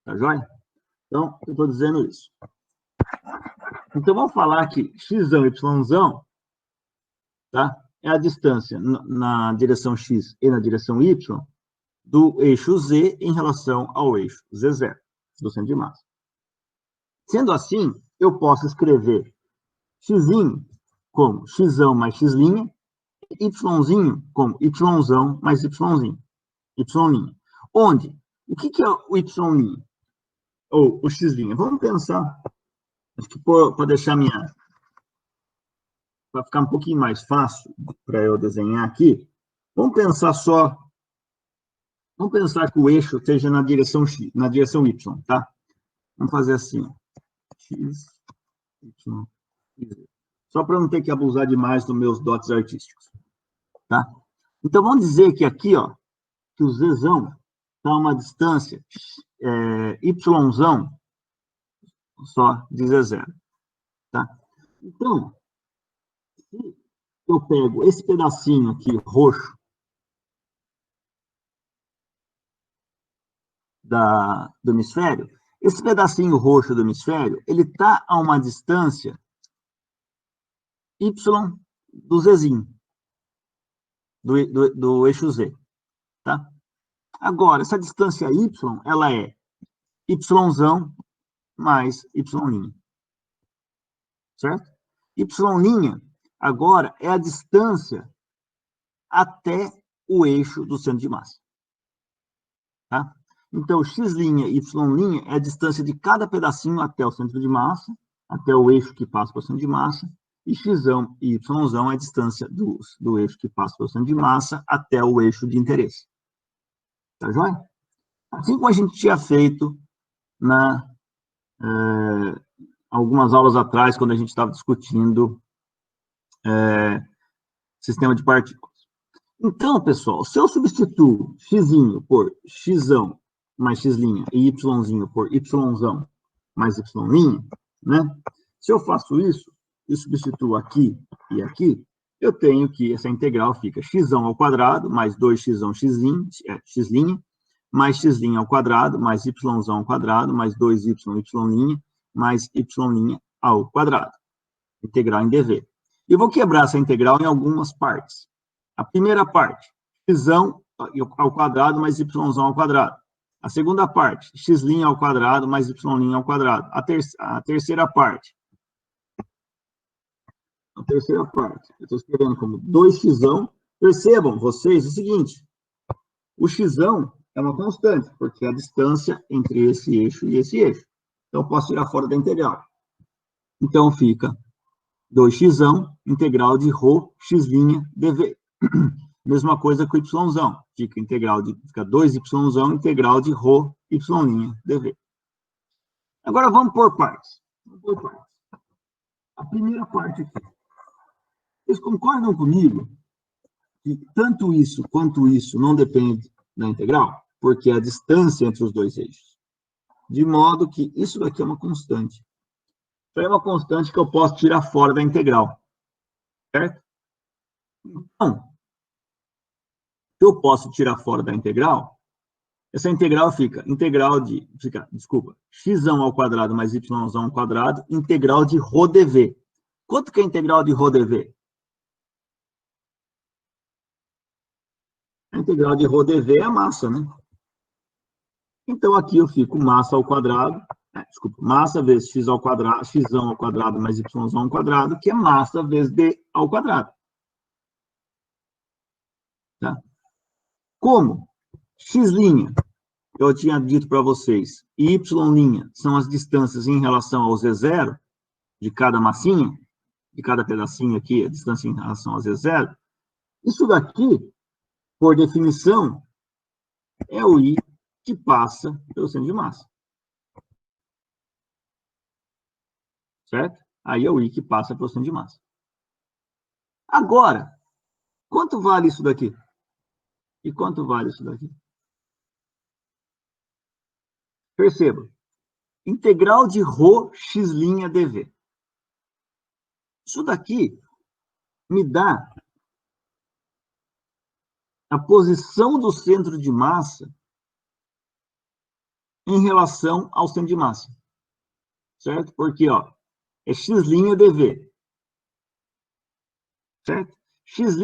Tá joia? Então, eu estou dizendo isso. Então, vamos falar que xão e yzão, tá? É a distância na direção x e na direção y do eixo Z em relação ao eixo Z0, do centro de massa. Sendo assim, eu posso escrever x como xão mais x', yzinho como yzão mais yzinho, y'. Onde? O que é o y'? Ou o x'? Vamos pensar, acho que para deixar para ficar um pouquinho mais fácil para eu desenhar aqui, vamos pensar que o eixo esteja na direção x, na direção y, tá? Vamos fazer assim, ó. X, y, z. Só para não ter que abusar demais dos meus dotes artísticos, tá? Então, vamos dizer que aqui, ó, que o zão está a uma distância yzão só de Z0, tá? Então, se eu pego esse pedacinho aqui, roxo, do hemisfério, esse pedacinho roxo do hemisfério, ele está a uma distância y do Zzinho, do eixo Z, tá? Agora, essa distância y, ela é yzão mais y', certo? Y', agora, é a distância até o eixo do centro de massa, tá? Então, x', y' é a distância de cada pedacinho até o centro de massa, até o eixo que passa pelo centro de massa, e xão e yzão é a distância do eixo que passa pelo centro de massa até o eixo de interesse. Tá joia? Assim como a gente tinha feito algumas aulas atrás, quando a gente estava discutindo sistema de partículas. Então, pessoal, se eu substituo xzinho por xão mais x' e yzinho por yzão mais y', né? Se eu faço isso, e substituo aqui e aqui, eu tenho que essa integral fica x ao quadrado, mais 2x x', mais x' ao quadrado, mais y ao quadrado, mais 2y, y', mais y' ao quadrado. Integral em dv. Eu vou quebrar essa integral em algumas partes. A primeira parte, x ao quadrado mais y ao quadrado. A segunda parte, x' ao quadrado mais y' ao quadrado. A terceira parte, eu estou escrevendo como 2x. Percebam, vocês, o seguinte, o x é uma constante, porque é a distância entre esse eixo e esse eixo. Então, eu posso tirar fora da integral. Então, fica 2x, integral de ρ, x' dv. Mesma coisa com y, fica 2y, integral de ρ, y' dv. Agora, vamos por partes. A primeira parte aqui. Vocês concordam comigo que tanto isso quanto isso não depende da integral? Porque é a distância entre os dois eixos. De modo que isso daqui é uma constante. Então, é uma constante que eu posso tirar fora da integral. Certo? Então, se eu posso tirar fora da integral, essa integral fica x ao quadrado mais y ao quadrado, integral de ρ dv. Quanto que é a integral de ρ dv? A integral de ρ dv é a massa, né? Então, aqui eu fico massa ao quadrado, massa vezes x ao quadrado mais y ao quadrado, que é massa vezes d ao quadrado. Tá? Como x', eu tinha dito para vocês, e y' são as distâncias em relação ao z0, de cada massinha, de cada pedacinho aqui, a distância em relação ao z0, isso daqui, por definição, é o i que passa pelo centro de massa. Certo? Aí é o i que passa pelo centro de massa. Agora, quanto vale isso daqui? E quanto vale isso daqui? Perceba. Integral de ρ x' dv. Isso daqui me dá a posição do centro de massa em relação ao centro de massa. Certo? Porque, ó, é x' dv. Certo? X',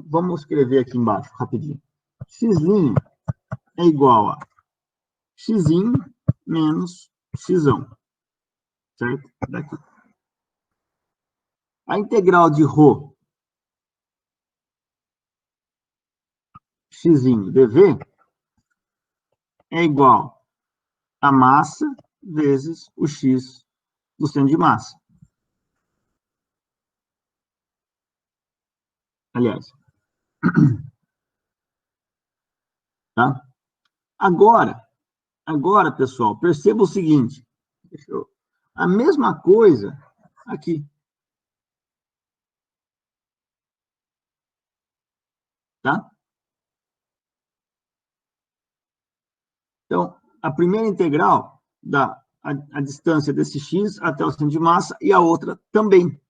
vamos escrever aqui embaixo, rapidinho. X' é igual a x' menos x'. Certo? Daqui. A integral de ρ x' dv é igual a massa vezes o x do centro de massa. Aliás. Tá? Agora, pessoal, perceba o seguinte. A mesma coisa aqui. Tá? Então, a primeira integral dá a distância desse x até o centro de massa e a outra também.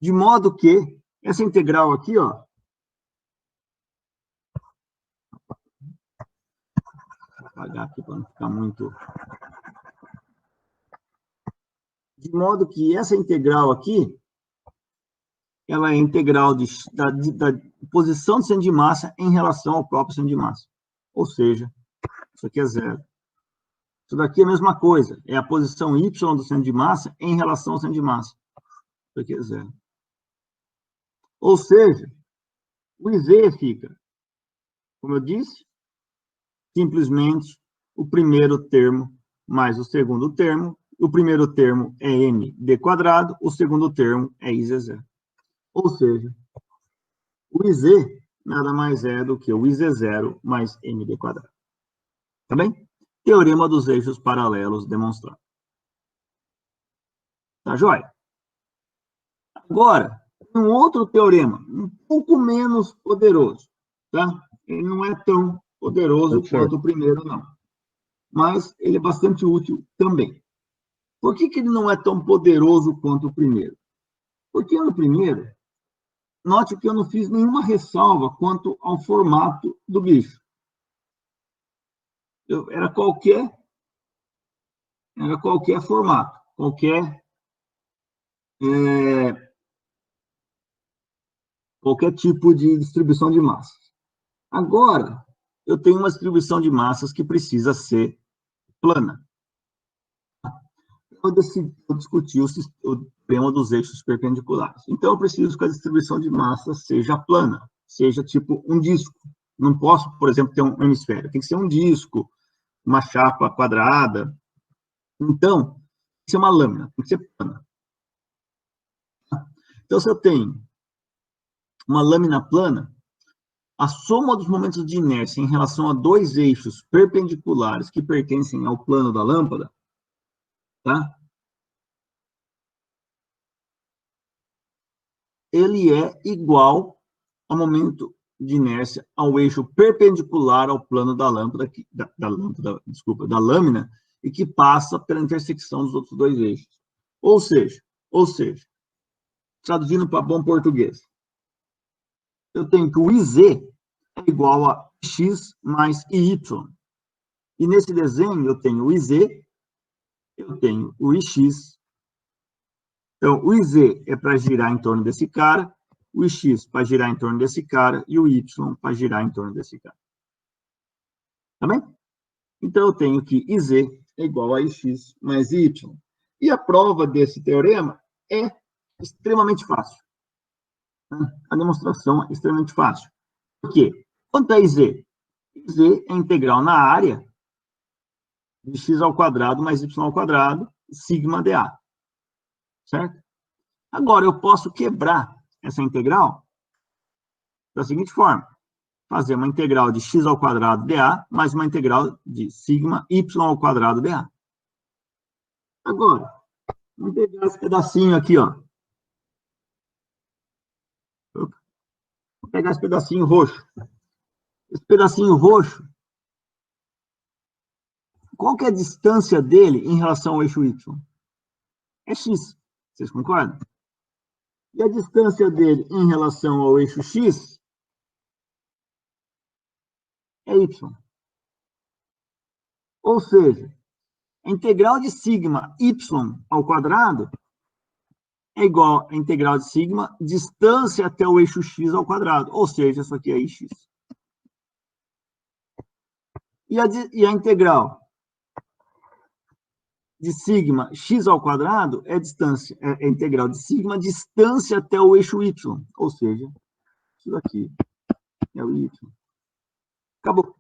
De modo que essa integral aqui, ó, vou apagar aqui para não ficar muito... De modo que essa integral aqui, ela é integral da posição do centro de massa em relação ao próprio centro de massa. Ou seja, isso aqui é zero. Isso daqui é a mesma coisa. É a posição y do centro de massa em relação ao centro de massa. Isso aqui é zero. Ou seja, o IZ fica, como eu disse, simplesmente o primeiro termo mais o segundo termo. O primeiro termo é md², o segundo termo é IZ0. Ou seja, o IZ nada mais é do que o IZ0 mais md². Tá bem? Teorema dos eixos paralelos demonstrado. Tá joia? Agora, um outro teorema, um pouco menos poderoso, tá? Ele não é tão poderoso quanto o primeiro, não. mas ele é bastante útil também. Por que ele não é tão poderoso quanto o primeiro? Porque no primeiro, note que eu não fiz nenhuma ressalva quanto ao formato do bicho. Era qualquer formato, qualquer tipo de distribuição de massas. Agora, eu tenho uma distribuição de massas que precisa ser plana. Eu discuti o tema dos eixos perpendiculares. Então, eu preciso que a distribuição de massa seja plana, seja tipo um disco. Não posso, por exemplo, ter um hemisfério. Tem que ser um disco, uma chapa quadrada. Então, tem que ser uma lâmina, tem que ser plana. Então, se eu tenho uma lâmina plana, a soma dos momentos de inércia em relação a dois eixos perpendiculares que pertencem ao plano da lâmpada, tá? Ele é igual ao momento de inércia ao eixo perpendicular ao plano da lâmpada, da lâmina, e que passa pela intersecção dos outros dois eixos. Ou seja, traduzindo para bom português, eu tenho que o IZ é igual a x mais IY. E nesse desenho eu tenho o IZ, eu tenho o IX. Então, o IZ é para girar em torno desse cara, o IX para girar em torno desse cara e o Y para girar em torno desse cara. Tá bem? Então, eu tenho que IZ é igual a IX mais IY. E a prova desse teorema é extremamente fácil. A demonstração é extremamente fácil. Por quê? Quanto é IZ? IZ é integral na área de x ao quadrado mais y ao quadrado, sigma dA. Certo? Agora, eu posso quebrar essa integral da seguinte forma. Fazer uma integral de x ao quadrado dA mais uma integral de sigma y ao quadrado dA. Agora, vamos pegar esse pedacinho aqui, ó. Vou pegar esse pedacinho roxo. Esse pedacinho roxo, qual que é a distância dele em relação ao eixo y? É x. Vocês concordam? E a distância dele em relação ao eixo x é y. Ou seja, a integral de sigma y ao quadrado é igual a integral de sigma distância até o eixo x ao quadrado. Ou seja, isso aqui é ix. E a integral de sigma x ao quadrado é a integral de sigma distância até o eixo y. Ou seja, isso aqui é o y. Acabou.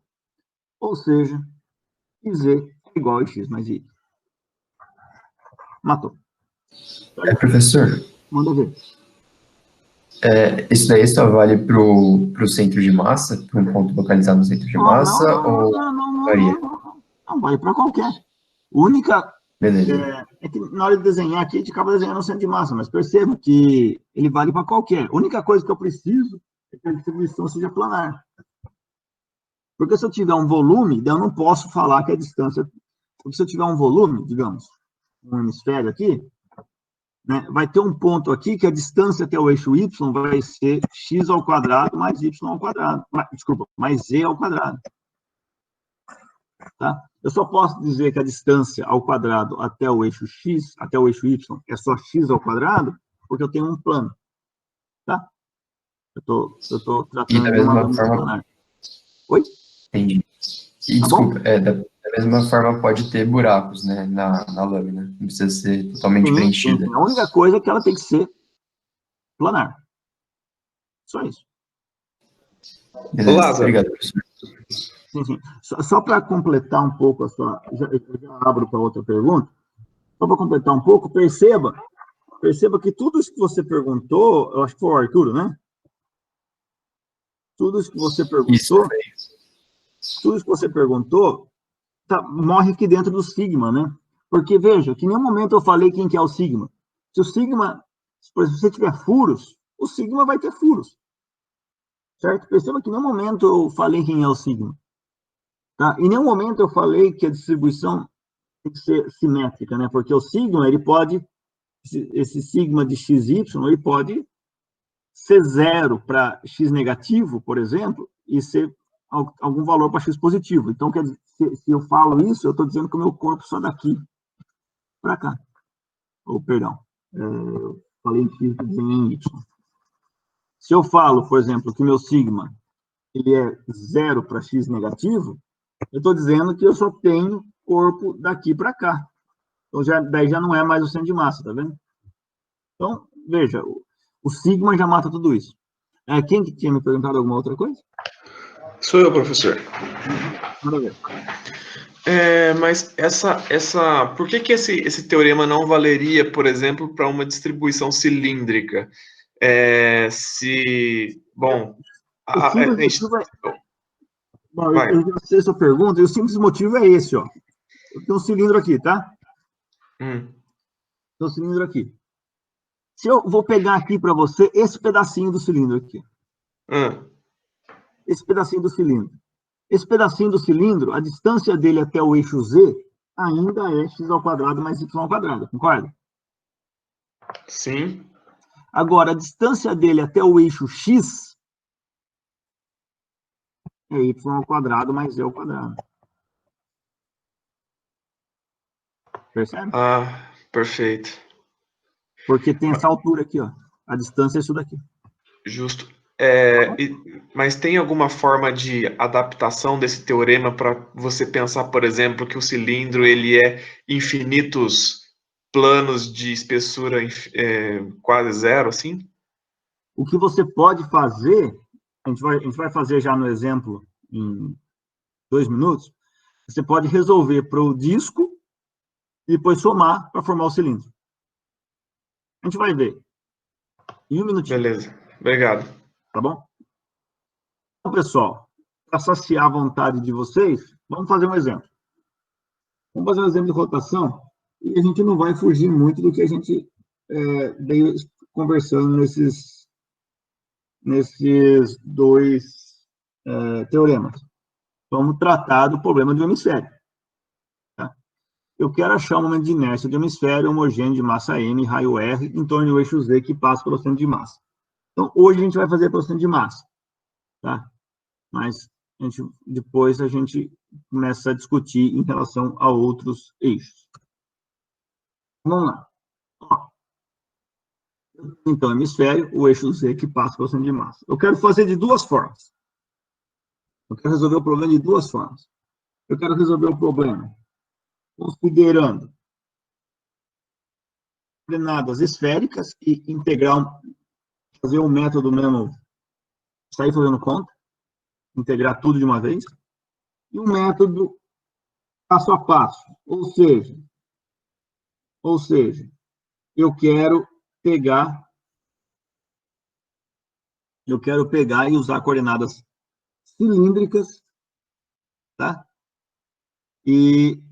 Ou seja, z é igual a x mais y. Matou. Professor? Manda ver. Isso daí só vale para o centro de massa? Para um ponto localizado no centro de massa? Não, vale para qualquer. Única... Beleza. É que na hora de desenhar aqui, a gente acaba desenhando o centro de massa, mas perceba que ele vale para qualquer. A única coisa que eu preciso é que a distribuição seja planar. Porque se eu tiver um volume, eu não posso falar que a distância... Porque se eu tiver um volume, digamos, um hemisfério aqui, né, vai ter um ponto aqui que a distância até o eixo y vai ser x ao quadrado mais y ao quadrado. Mais z ao quadrado. Tá? Eu só posso dizer que a distância ao quadrado até o eixo x, até o eixo y, é só x ao quadrado, porque eu tenho um plano. Tá? Eu estou tratando de uma lâmina planar. Oi? Entendi. E, tá desculpa, da mesma forma pode ter buracos, né, na lâmina. Não precisa ser totalmente preenchida. Sim. A única coisa é que ela tem que ser planar. Só isso. Beleza, olá, obrigado, professor. Sim. Só para completar um pouco a sua... Eu já abro para outra pergunta. Só para completar um pouco, perceba que tudo isso que você perguntou, eu acho que foi o Arthur, né? Tudo isso que você perguntou, morre aqui dentro do sigma, né? Porque, veja, que em nenhum momento eu falei quem que é o sigma. Se o sigma, por exemplo, se você tiver furos, o sigma vai ter furos. Certo? Perceba que em nenhum momento eu falei quem é o sigma. Tá? Em nenhum momento eu falei que a distribuição tem que ser simétrica, né? Porque o sigma, ele pode, esse sigma de xy, ele pode ser zero para x negativo, por exemplo, e ser algum valor para x positivo. Então, quer dizer, se eu falo isso, eu estou dizendo que o meu corpo só daqui para cá. Ou, perdão, eu falei em x em y. Se eu falo, por exemplo, que meu sigma ele é zero para x negativo, eu estou dizendo que eu só tenho corpo daqui para cá. Então, daí já não é mais o centro de massa, tá vendo? Então, veja, o sigma já mata tudo isso. Quem que tinha me perguntado alguma outra coisa? Sou eu, professor. Manda ver. Mas por que esse teorema não valeria, por exemplo, para uma distribuição cilíndrica? Bom, eu já sei a sua pergunta, e o simples motivo é esse, ó. Eu tenho um cilindro aqui, tá? Tem um cilindro aqui. Se eu vou pegar aqui para você esse pedacinho do cilindro aqui. Esse pedacinho do cilindro. Esse pedacinho do cilindro, a distância dele até o eixo Z ainda é x² mais y², concorda? Sim. Agora, a distância dele até o eixo X é y² mais z². Percebe? Perfeito. Porque tem essa altura aqui, ó. A distância é isso daqui. Justo. Mas tem alguma forma de adaptação desse teorema para você pensar, por exemplo, que o cilindro ele é infinitos planos de espessura quase zero, assim? O que você pode fazer, a gente vai fazer já no exemplo em 2 minutos, você pode resolver para o disco e depois somar para formar o cilindro. A gente vai ver. Em 1 minutinho. Beleza. Obrigado. Tá bom? Então, pessoal, para saciar a vontade de vocês, vamos fazer um exemplo. Vamos fazer um exemplo de rotação e a gente não vai fugir muito do que a gente veio conversando nesses 2 teoremas. Vamos tratar do problema do hemisfério. Tá? Eu quero achar o momento de inércia do hemisfério homogêneo de massa M, raio R, em torno do eixo Z que passa pelo centro de massa. Então, hoje a gente vai fazer pelo centro de massa. Tá? Mas depois a gente começa a discutir em relação a outros eixos. Vamos lá. Então, hemisfério, o eixo Z que passa pelo centro de massa. Eu quero fazer de 2 formas. Eu quero resolver o problema de 2 formas. Eu quero resolver o problema considerando coordenadas esféricas e integrar, fazer um método mesmo, sair fazendo conta, integrar tudo de uma vez, e um método passo a passo, ou seja, eu quero pegar e usar coordenadas cilíndricas, tá? E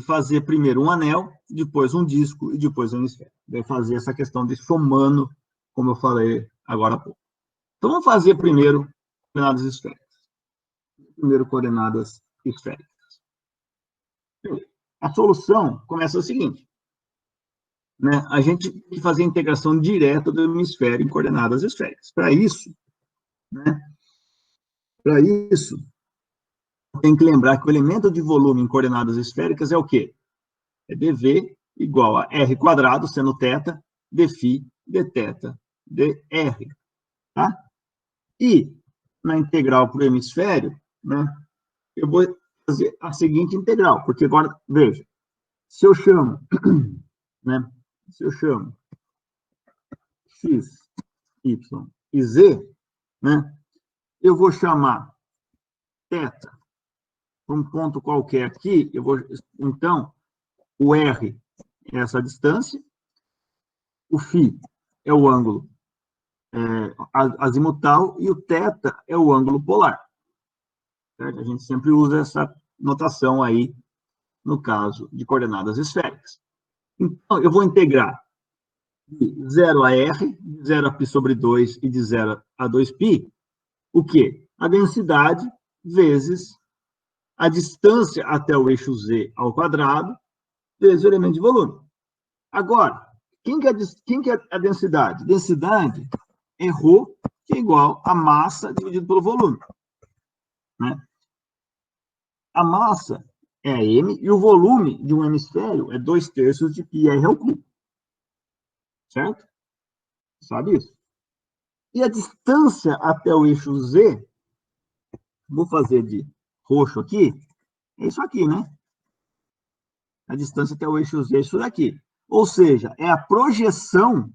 fazer primeiro um anel, depois um disco e depois um hemisfério. Vai fazer essa questão de somando, como eu falei agora há pouco. Então, vamos fazer primeiro coordenadas esféricas. A solução começa o seguinte, né? A gente tem que fazer a integração direta do hemisfério em coordenadas esféricas. Para isso, tem que lembrar que o elemento de volume em coordenadas esféricas é o quê? É dV igual a r², sendo θ, dφ, dθ, dr. Tá? E, na integral para o hemisfério, né, eu vou fazer a seguinte integral, porque agora, veja, se eu chamo x, y e z, né, eu vou chamar θ um ponto qualquer aqui, então, o R é essa distância, o φ é o ângulo azimutal e o θ é o ângulo polar. Certo? A gente sempre usa essa notação aí, no caso de coordenadas esféricas. Então, eu vou integrar de 0 a R, de 0 a π sobre 2 e de 0 a 2π, o quê? A densidade vezes a distância até o eixo Z ao quadrado, vezes o elemento de volume. Agora, quem que é a densidade? Densidade é ρ, que é igual a massa dividido pelo volume. Né? A massa é a m, e o volume de um hemisfério é 2/3 de πr ao cubo. Certo? Sabe isso? E a distância até o eixo Z, vou fazer de roxo aqui, é isso aqui, né? A distância até o eixo Z é isso daqui. Ou seja, é a projeção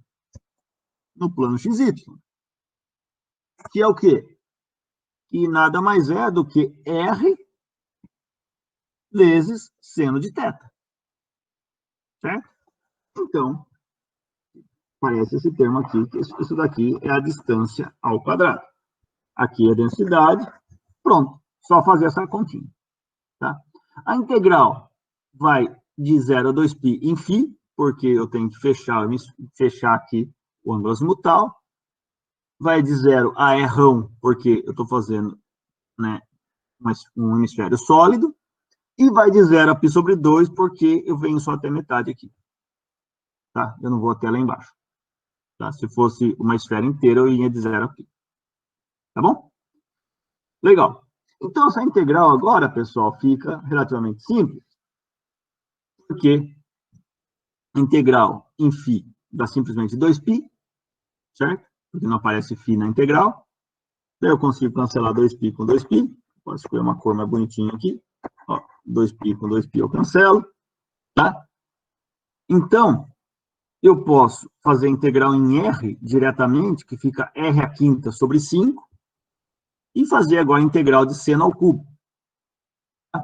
no plano XY. Que é o quê? Que nada mais é do que R vezes seno de θ. Certo? Então, aparece esse termo aqui, que isso daqui é a distância ao quadrado. Aqui é a densidade. Pronto, só fazer essa continha. Tá? A integral vai de 0 a 2π em φ, porque eu tenho que fechar aqui o ângulo azimutal. Vai de 0 a R1, porque eu estou fazendo, né, um hemisfério sólido. E vai de 0 a π sobre 2, porque eu venho só até metade aqui. Tá? Eu não vou até lá embaixo. Tá? Se fosse uma esfera inteira, eu ia de 0 a π. Tá bom? Legal. Então, essa integral agora, pessoal, fica relativamente simples, porque a integral em φ dá simplesmente 2π, certo? Porque não aparece φ na integral. Daí eu consigo cancelar 2π com 2π. Posso escolher uma cor mais bonitinha aqui. Ó, 2π com 2π eu cancelo. Tá? Então, eu posso fazer a integral em R diretamente, que fica R² sobre 5, e fazer agora a integral de seno ao cubo. Tá?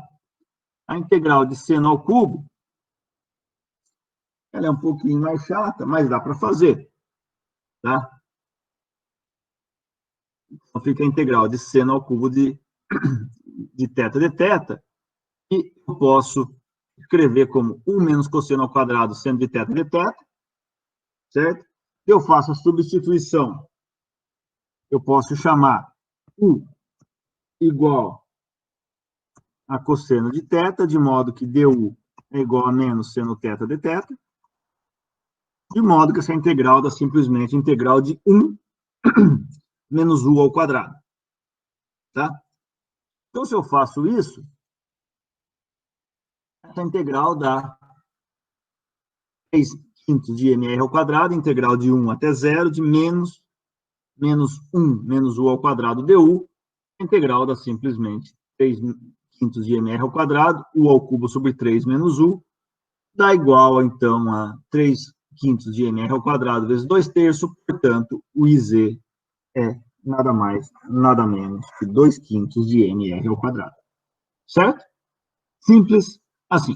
A integral de seno ao cubo, ela é um pouquinho mais chata, mas dá para fazer. Tá? Então, fica a integral de seno ao cubo de θ de θ, e eu posso escrever como 1 menos cosseno ao quadrado seno de θ de θ, certo? Eu faço a substituição. Eu posso chamar U igual a cosseno de θ, de modo que du é igual a menos seno θ de θ, de modo que essa integral dá simplesmente a integral de 1 menos U ao quadrado. Tá? Então, se eu faço isso, essa integral dá 3/5 de mr ao quadrado, integral de 1 até 0, de menos 1 menos U ao quadrado du, a integral dá simplesmente 3/5 de mr ao quadrado, U ao cubo sobre 3 menos U, dá igual, então, a 3/5 de mr ao quadrado vezes 2/3, portanto, o IZ é nada mais, nada menos que 2/5 de mr ao quadrado. Certo? Simples assim.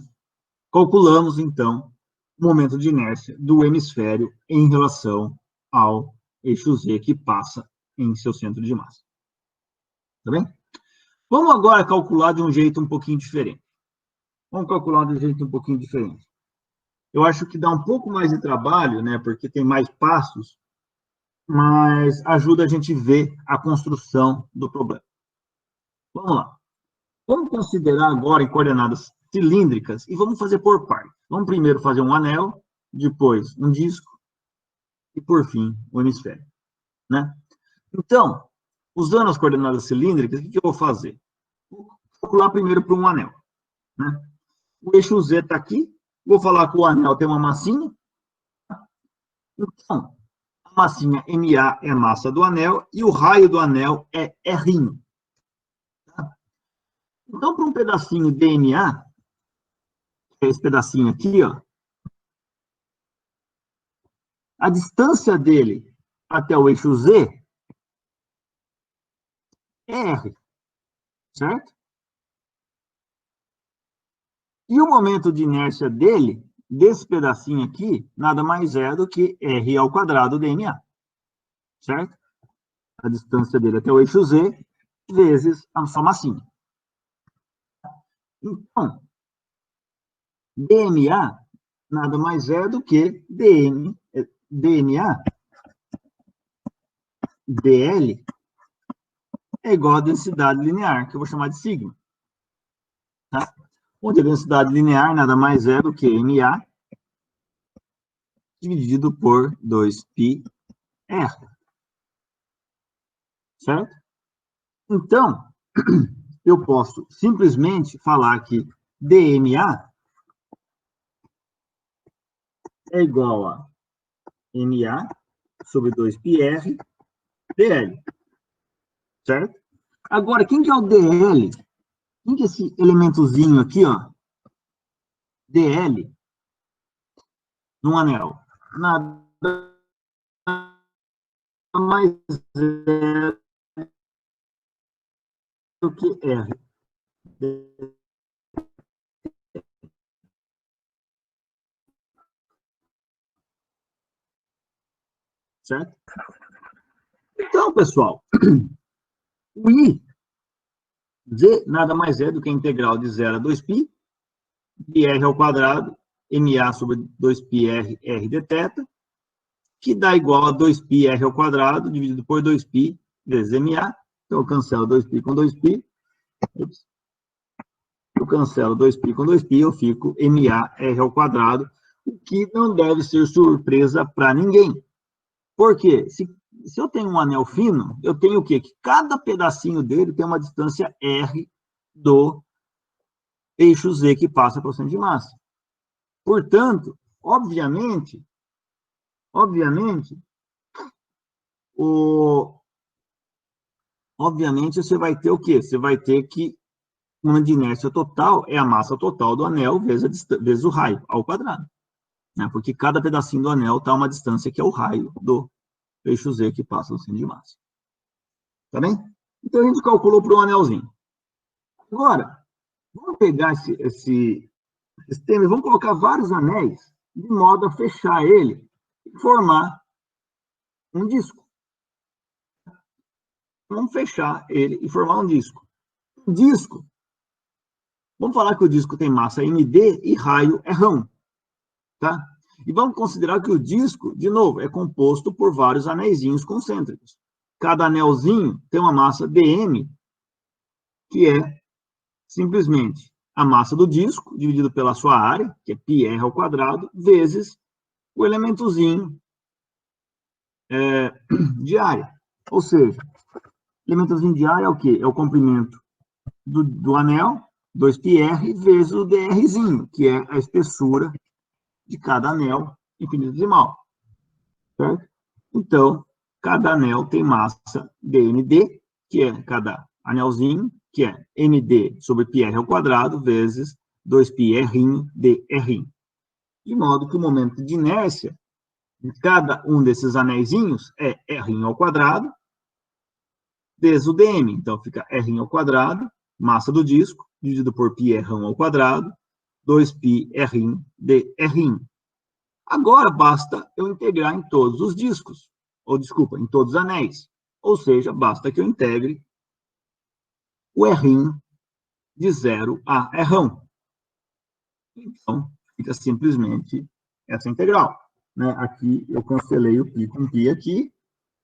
Calculamos, então, o momento de inércia do hemisfério em relação ao eixo Z que passa em seu centro de massa. Tá bem? Vamos agora calcular de um jeito um pouquinho diferente. Eu acho que dá um pouco mais de trabalho, né, porque tem mais passos, mas ajuda a gente a ver a construção do problema. Vamos lá. Vamos considerar agora em coordenadas cilíndricas e vamos fazer por partes. Vamos primeiro fazer um anel, depois um disco e, por fim, o hemisfério. Né? Então, usando as coordenadas cilíndricas, o que eu vou fazer? Vou calcular primeiro para um anel. Né? O eixo Z está aqui. Vou falar que o anel tem uma massinha. Então, a massinha MA é a massa do anel e o raio do anel é R'. Tá? Então, para um pedacinho DMA, esse pedacinho aqui, ó, a distância dele até o eixo Z é R, certo? E o momento de inércia dele, desse pedacinho aqui, nada mais é do que R ao quadrado DMA, certo? A distância dele até o eixo Z vezes a sua massinha. Então, DMA nada mais é do que DMA DL é igual à densidade linear, que eu vou chamar de sigma. Tá? Onde a densidade linear nada mais é do que MA dividido por 2πr. Certo? Então, eu posso simplesmente falar que dMA é igual a MA sobre 2πr dl. Certo? Agora, quem que é o dl? Quem que é esse elementozinho aqui, ó? dl num anel? Nada mais é do que R. Certo? Então, pessoal, o I, Z, nada mais é do que a integral de 0 a 2π, de R ao quadrado, MA sobre 2πr, R de θ, que dá igual a 2πr ao quadrado, dividido por 2π vezes MA. Então, eu cancelo 2π com 2π. Eu cancelo 2π com 2π, eu fico MA, R ao quadrado, o que não deve ser surpresa para ninguém. Por quê? Se eu tenho um anel fino, eu tenho o quê? Que cada pedacinho dele tem uma distância R do eixo Z que passa para o centro de massa. Portanto, obviamente, você vai ter o quê? Você vai ter que o momento de inércia total é a massa total do anel vezes o raio ao quadrado. Né? Porque cada pedacinho do anel está a uma distância que é o raio do eixo Z que passa no centro de massa. Tá bem? Então, a gente calculou para um anelzinho. Agora, vamos pegar esse sistema e vamos colocar vários anéis de modo a fechar ele e formar um disco. Vamos fechar ele e formar um disco. O disco, vamos falar que o disco tem massa md e raio é rão. Tá? E vamos considerar que o disco, de novo, é composto por vários anéisinhos concêntricos. Cada anelzinho tem uma massa dm, que é simplesmente a massa do disco, dividido pela sua área, que é πr ao quadrado, vezes o elementozinho de área. Ou seja, elementozinho de área é o quê? É o comprimento do anel, 2πr, vezes o drzinho, que é a espessura de cada anel infinitesimal. Certo? Então, cada anel tem massa dmd, que é cada anelzinho, que é md sobre πr ao quadrado, vezes 2πr dr. De modo que o momento de inércia de cada um desses anéisinhos é r ao quadrado, vezes o dm. Então, fica r ao quadrado, massa do disco, dividido por πr ao quadrado, 2πr dr. Agora, basta eu integrar em todos os discos, ou, desculpa, em todos os anéis. Ou seja, basta que eu integre o R de 0 a R. Então, fica simplesmente essa integral. Né? Aqui, eu cancelei o π com π aqui,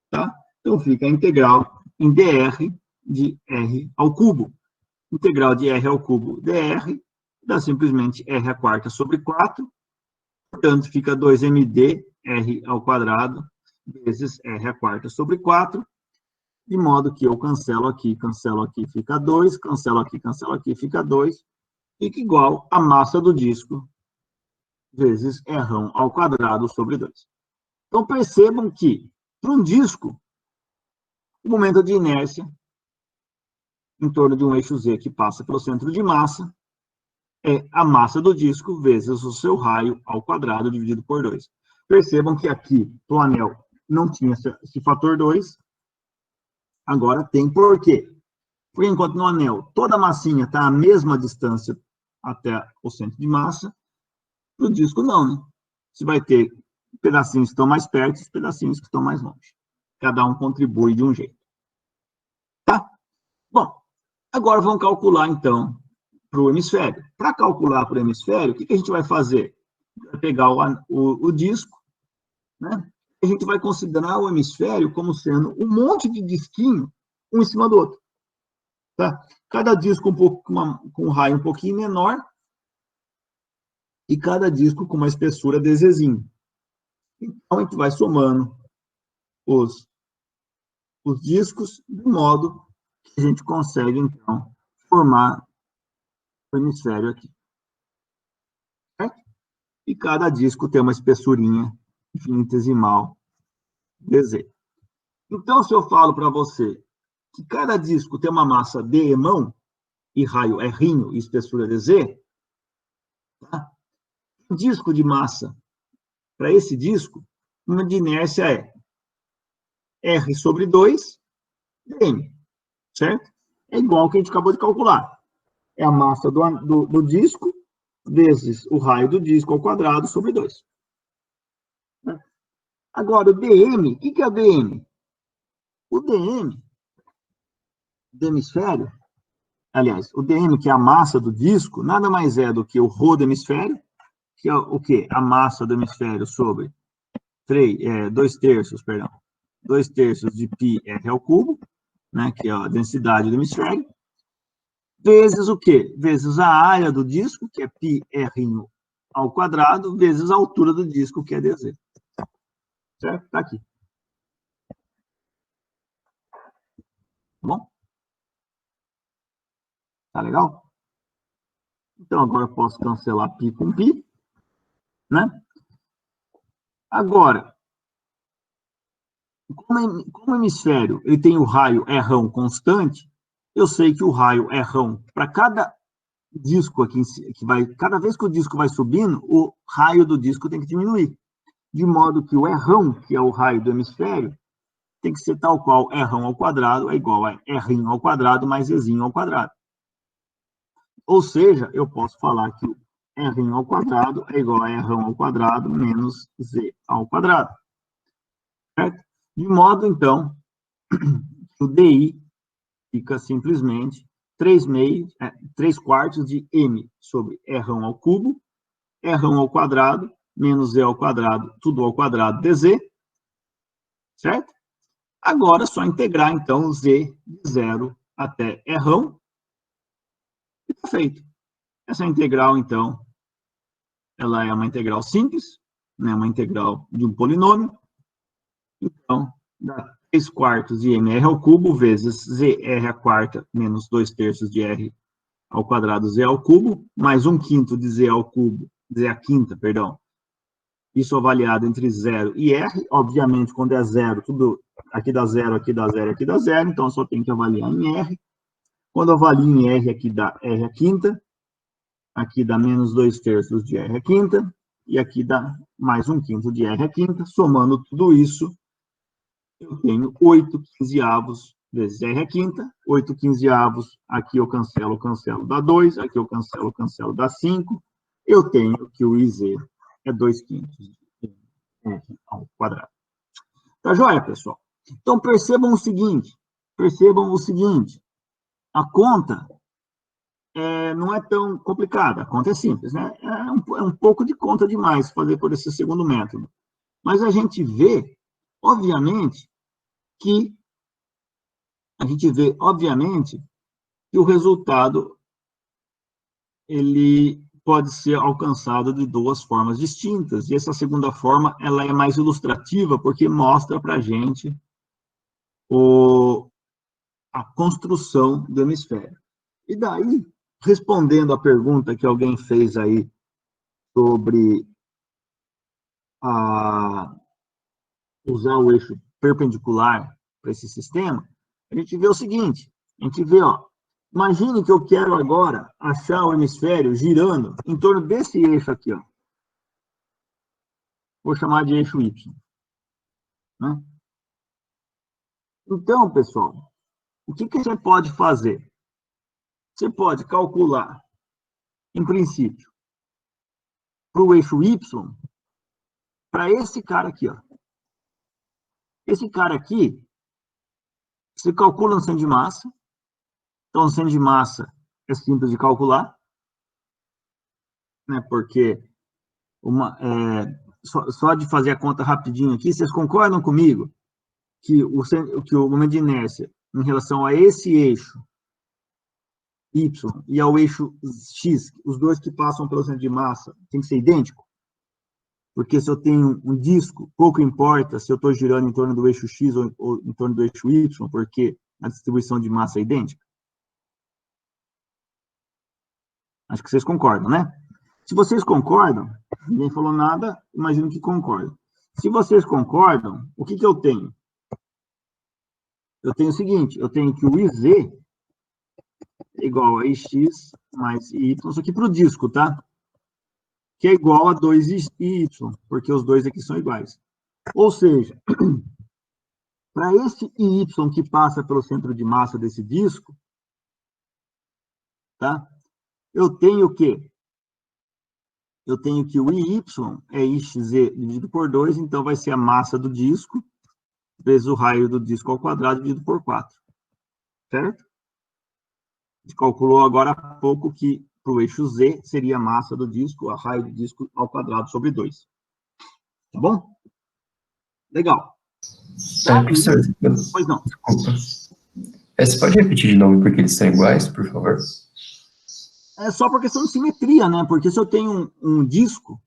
tá? Então, fica a integral em dr de R ao cubo. Integral de R ao cubo dr dá simplesmente R à quarta sobre 4. Portanto, fica 2md R ao quadrado vezes R à quarta sobre 4, de modo que eu cancelo aqui, fica 2, cancelo aqui, fica 2, fica igual a massa do disco vezes R ao quadrado sobre 2. Então, percebam que, para um disco, o momento de inércia em torno de um eixo Z que passa pelo centro de massa é a massa do disco vezes o seu raio ao quadrado dividido por 2. Percebam que aqui, para o anel, não tinha esse fator 2, agora tem por quê? Porque enquanto no anel toda a massinha está à mesma distância até o centro de massa, no disco não, né? Você vai ter pedacinhos que estão mais perto e pedacinhos que estão mais longe. Cada um contribui de um jeito. Tá? Bom, agora vamos calcular, então, para o hemisfério. Para calcular para o hemisfério, o que a gente vai fazer? Vai pegar o disco, né? A gente vai considerar o hemisfério como sendo um monte de disquinho, um em cima do outro. Tá? Cada disco com um raio um pouquinho menor e cada disco com uma espessura dZzinho. Então, a gente vai somando os discos de modo que a gente consegue, então, formar o hemisfério aqui. Certo? E cada disco tem uma espessurinha infinitesimal dZ. Então, se eu falo para você que cada disco tem uma massa dEmão, e raio R'inho e espessura dZ, tá? O disco de massa para esse disco, uma de inércia é R sobre 2 dm, certo? É igual ao que a gente acabou de calcular. É a massa do disco vezes o raio do disco ao quadrado sobre 2. Agora, o dm, o que é o dm? O dm do hemisfério, aliás, o dm, que é a massa do disco, nada mais é do que o ρ do hemisfério, que é o quê? A massa do hemisfério sobre 2 terços de πr ao cubo, né, que é a densidade do hemisfério, vezes o quê? Vezes a área do disco, que é πr ao quadrado, vezes a altura do disco, que é dz. Certo? Está aqui. Bom? Tá legal? Então, agora eu posso cancelar π com π, né? Agora, como o hemisfério ele tem o raio Rão constante, eu sei que o raio Rão, para cada disco aqui, cada vez que o disco vai subindo, o raio do disco tem que diminuir. De modo que o Rão, que é o raio do hemisfério, tem que ser tal qual Rão ao quadrado é igual a R'inho ao quadrado mais Zzinho ao quadrado. Ou seja, eu posso falar que o R'inho ao quadrado é igual a Rão ao quadrado menos Z ao quadrado. Certo? De modo, então, que o DI fica simplesmente 3 quartos de M sobre Rão ao cubo, Rão ao quadrado, menos Z ao quadrado, tudo ao quadrado dZ, certo? Agora, é só integrar, então, Z de 0 até Rão, e está feito. Essa integral, então, ela é uma integral simples, né, uma integral de um polinômio. Então, dá 3 quartos de mr ao cubo vezes zr à quarta menos 2 terços de r ao quadrado z ao cubo, mais 1/5 de z ao cubo, z à quinta, perdão. Isso avaliado entre 0 e r. Obviamente, quando é 0, tudo aqui dá 0, aqui dá 0, aqui dá 0, então só tem que avaliar em r. Quando avalio em r, aqui dá r à quinta, aqui dá menos 2 terços de r à quinta, e aqui dá mais 1/5 de r à quinta. Somando tudo isso, eu tenho 8/15 vezes r à quinta. 8/15, aqui eu cancelo, dá 2. Aqui eu cancelo, dá 5. Eu tenho que o IZ é 2/5 de r ao quadrado. Tá joia, pessoal? Então, percebam o seguinte, a conta não é tão complicada, a conta é simples, né? É um pouco de conta demais fazer por esse segundo método. Mas a gente vê, obviamente, que o resultado ele pode ser alcançado de 2 formas distintas. E essa segunda forma ela é mais ilustrativa, porque mostra para a gente a construção do hemisfério. E daí, respondendo a pergunta que alguém fez aí sobre usar o eixo perpendicular para esse sistema, a gente vê o seguinte, imagine que eu quero agora achar o hemisfério girando em torno desse eixo aqui, ó. Vou chamar de eixo Y. Né? Então, pessoal, o que você pode fazer? Você pode calcular, em princípio, para o eixo Y, para esse cara aqui, ó. Esse cara aqui, você calcula no centro de massa. Então, o centro de massa é simples de calcular, né? Porque só de fazer a conta rapidinho aqui, vocês concordam comigo que o momento de inércia em relação a esse eixo Y e ao eixo X, os dois que passam pelo centro de massa, tem que ser idêntico? Porque se eu tenho um disco, pouco importa se eu estou girando em torno do eixo X ou em torno do eixo Y, porque a distribuição de massa é idêntica. Acho que vocês concordam, né? Se vocês concordam, ninguém falou nada, imagino que concordam. Se vocês concordam, o que eu tenho? Eu tenho o seguinte, eu tenho que o IZ é igual a IX mais Y, isso aqui para o disco, tá? Que é igual a 2Y, porque os dois aqui são iguais. Ou seja, para esse Y que passa pelo centro de massa desse disco, tá? Eu tenho o quê? Eu tenho que o IY é IX dividido por 2, então vai ser a massa do disco, vezes o raio do disco ao quadrado, dividido por 4. Certo? A gente calculou agora há pouco que para o eixo Z seria a massa do disco, a raio do disco ao quadrado sobre 2. Tá bom? Legal. Professor, Pois não. Desculpa. Você pode repetir de novo porque eles são iguais, por favor? É só por questão de simetria, né? Porque se eu tenho um disco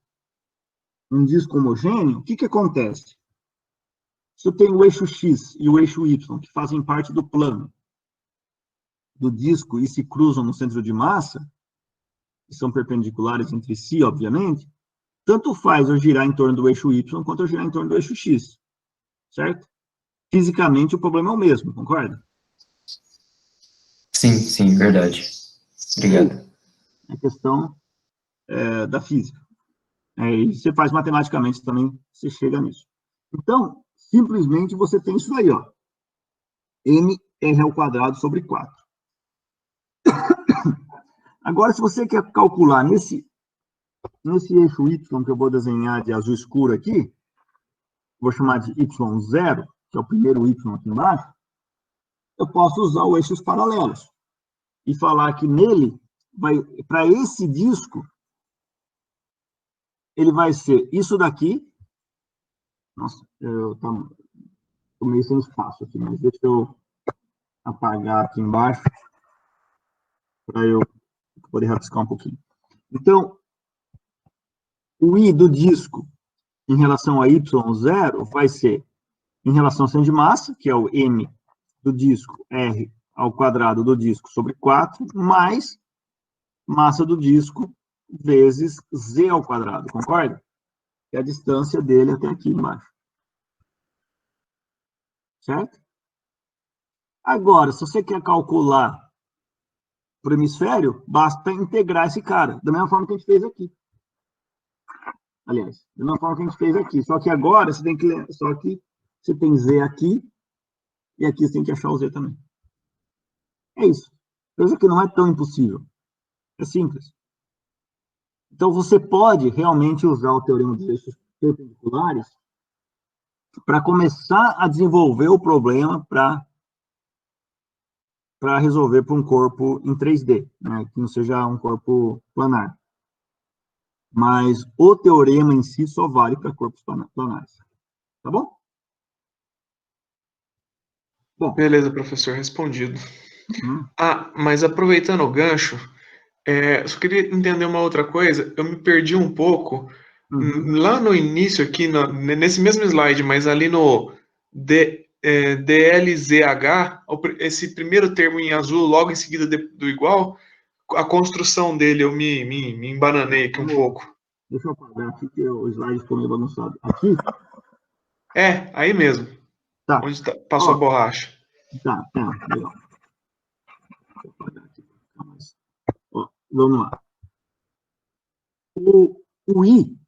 homogêneo, o que acontece? Se eu tenho o eixo X e o eixo Y, que fazem parte do plano do disco e se cruzam no centro de massa, que são perpendiculares entre si, obviamente, tanto faz eu girar em torno do eixo Y quanto eu girar em torno do eixo X, certo? Fisicamente, o problema é o mesmo, concorda? Sim, verdade. Obrigado. É questão da física. E você faz matematicamente também, você chega nisso. Então, simplesmente você tem isso daí, ó. mr ao quadrado sobre 4. Agora, se você quer calcular nesse eixo Y que eu vou desenhar de azul escuro aqui, vou chamar de Y0, que é o primeiro Y aqui embaixo, eu posso usar os eixos paralelos e falar que nele, para esse disco, ele vai ser isso daqui. Nossa, eu tô meio sem espaço aqui, mas deixa eu apagar aqui embaixo para eu poder rabiscar um pouquinho. Então, o I do disco em relação a Y0 vai ser em relação ao centro de massa, que é o M do disco, R ao quadrado do disco sobre 4, mais massa do disco vezes Z ao quadrado, concorda? Que é a distância dele até aqui embaixo. Certo? Agora, se você quer calcular para o hemisfério, basta integrar esse cara, da mesma forma que a gente fez aqui. Aliás, da mesma forma que a gente fez aqui. Só que agora você tem que lembrar, só que você tem Z aqui, e aqui você tem que achar o Z também. É isso. Coisa que não é tão impossível. É simples. Então, você pode realmente usar o teorema dos eixos perpendiculares para começar a desenvolver o problema para resolver para um corpo em 3D, né, que não seja um corpo planar. Mas o teorema em si só vale para corpos planares. Tá bom? Bom. Beleza, professor, respondido. Mas aproveitando o gancho, só queria entender uma outra coisa. Eu me perdi um pouco. Lá no início, aqui, nesse mesmo slide, mas ali no DLZH, esse primeiro termo em azul, logo em seguida do igual, a construção dele, eu me embananei aqui um pouco. Deixa eu apagar aqui, que o slide ficou meio bagunçado. Aqui? Aí mesmo. Tá. Onde passou a borracha. Tá, legal. Deixa eu apagar aqui. Vamos lá. O I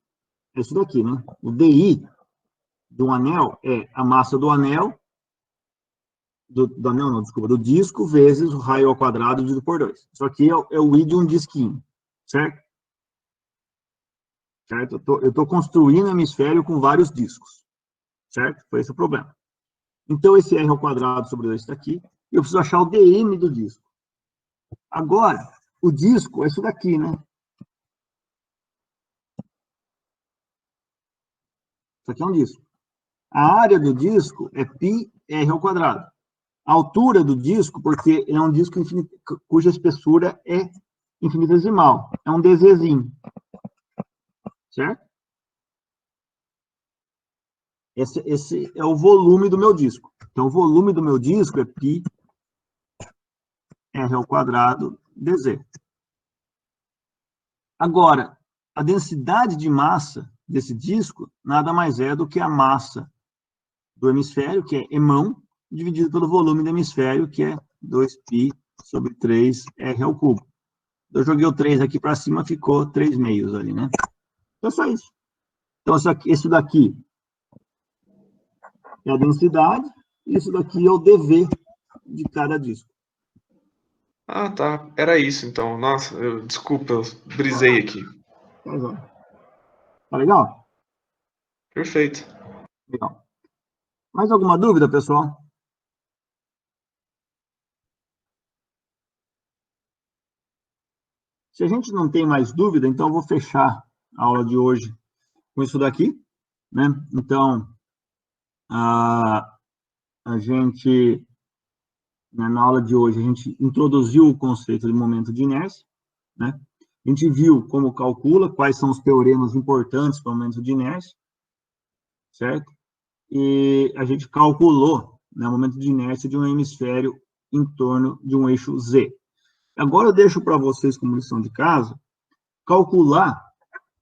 é isso daqui, né? O DI de um anel é a massa do anel, do disco, vezes o raio ao quadrado dividido por 2. Isso aqui é o I de um disquinho, certo? Certo? Eu estou construindo um hemisfério com vários discos, certo? Foi esse o problema. Então, esse R ao quadrado sobre 2 está aqui, e eu preciso achar o DM do disco. Agora, o disco é isso daqui, né? Isso aqui é um disco. A área do disco é πr ao quadrado. A altura do disco, porque é um disco cuja espessura é infinitesimal. É um DZzinho. Certo? Esse é o volume do meu disco. Então, o volume do meu disco é π r ao quadrado dz. Agora, a densidade de massa desse disco nada mais é do que a massa do hemisfério, que é emão, dividido pelo volume do hemisfério, que é 2π sobre 3r ao cubo. Eu joguei o 3 aqui para cima, ficou 3 meios ali, né? Então, é só isso. Então, isso daqui é a densidade, e isso daqui é o dV de cada disco. Ah, tá. Era isso, então. Nossa, desculpa, eu brisei aqui. Tá legal? Perfeito. Legal. Mais alguma dúvida, pessoal? Se a gente não tem mais dúvida, então eu vou fechar a aula de hoje com isso daqui, né? Então, a gente, né, na aula de hoje, a gente introduziu o conceito de momento de inércia, né? A gente viu como calcula, quais são os teoremas importantes para o momento de inércia, certo? E a gente calculou, né, o momento de inércia de um hemisfério em torno de um eixo Z. Agora eu deixo para vocês, como lição de casa, calcular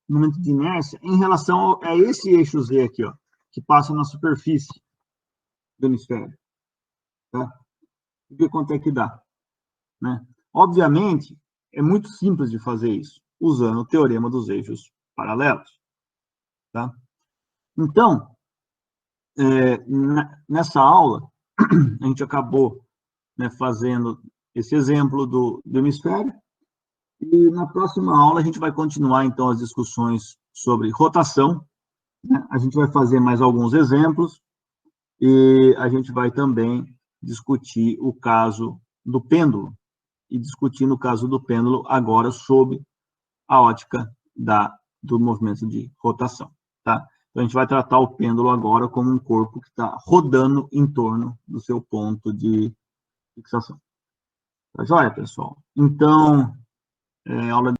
o momento de inércia em relação a esse eixo Z aqui, ó, que passa na superfície do hemisfério. Tá? E ver quanto é que dá. Né? Obviamente, é muito simples de fazer isso, usando o teorema dos eixos paralelos. Tá? Então, nessa aula, a gente acabou, né, fazendo esse exemplo do hemisfério, e na próxima aula a gente vai continuar, então, as discussões sobre rotação, né? A gente vai fazer mais alguns exemplos, e a gente vai também discutir o caso do pêndulo, e discutir, no caso do pêndulo, agora sob a ótica do movimento de rotação. Tá? Então, a gente vai tratar o pêndulo agora como um corpo que está rodando em torno do seu ponto de fixação. Tá joia, pessoal? Então, aula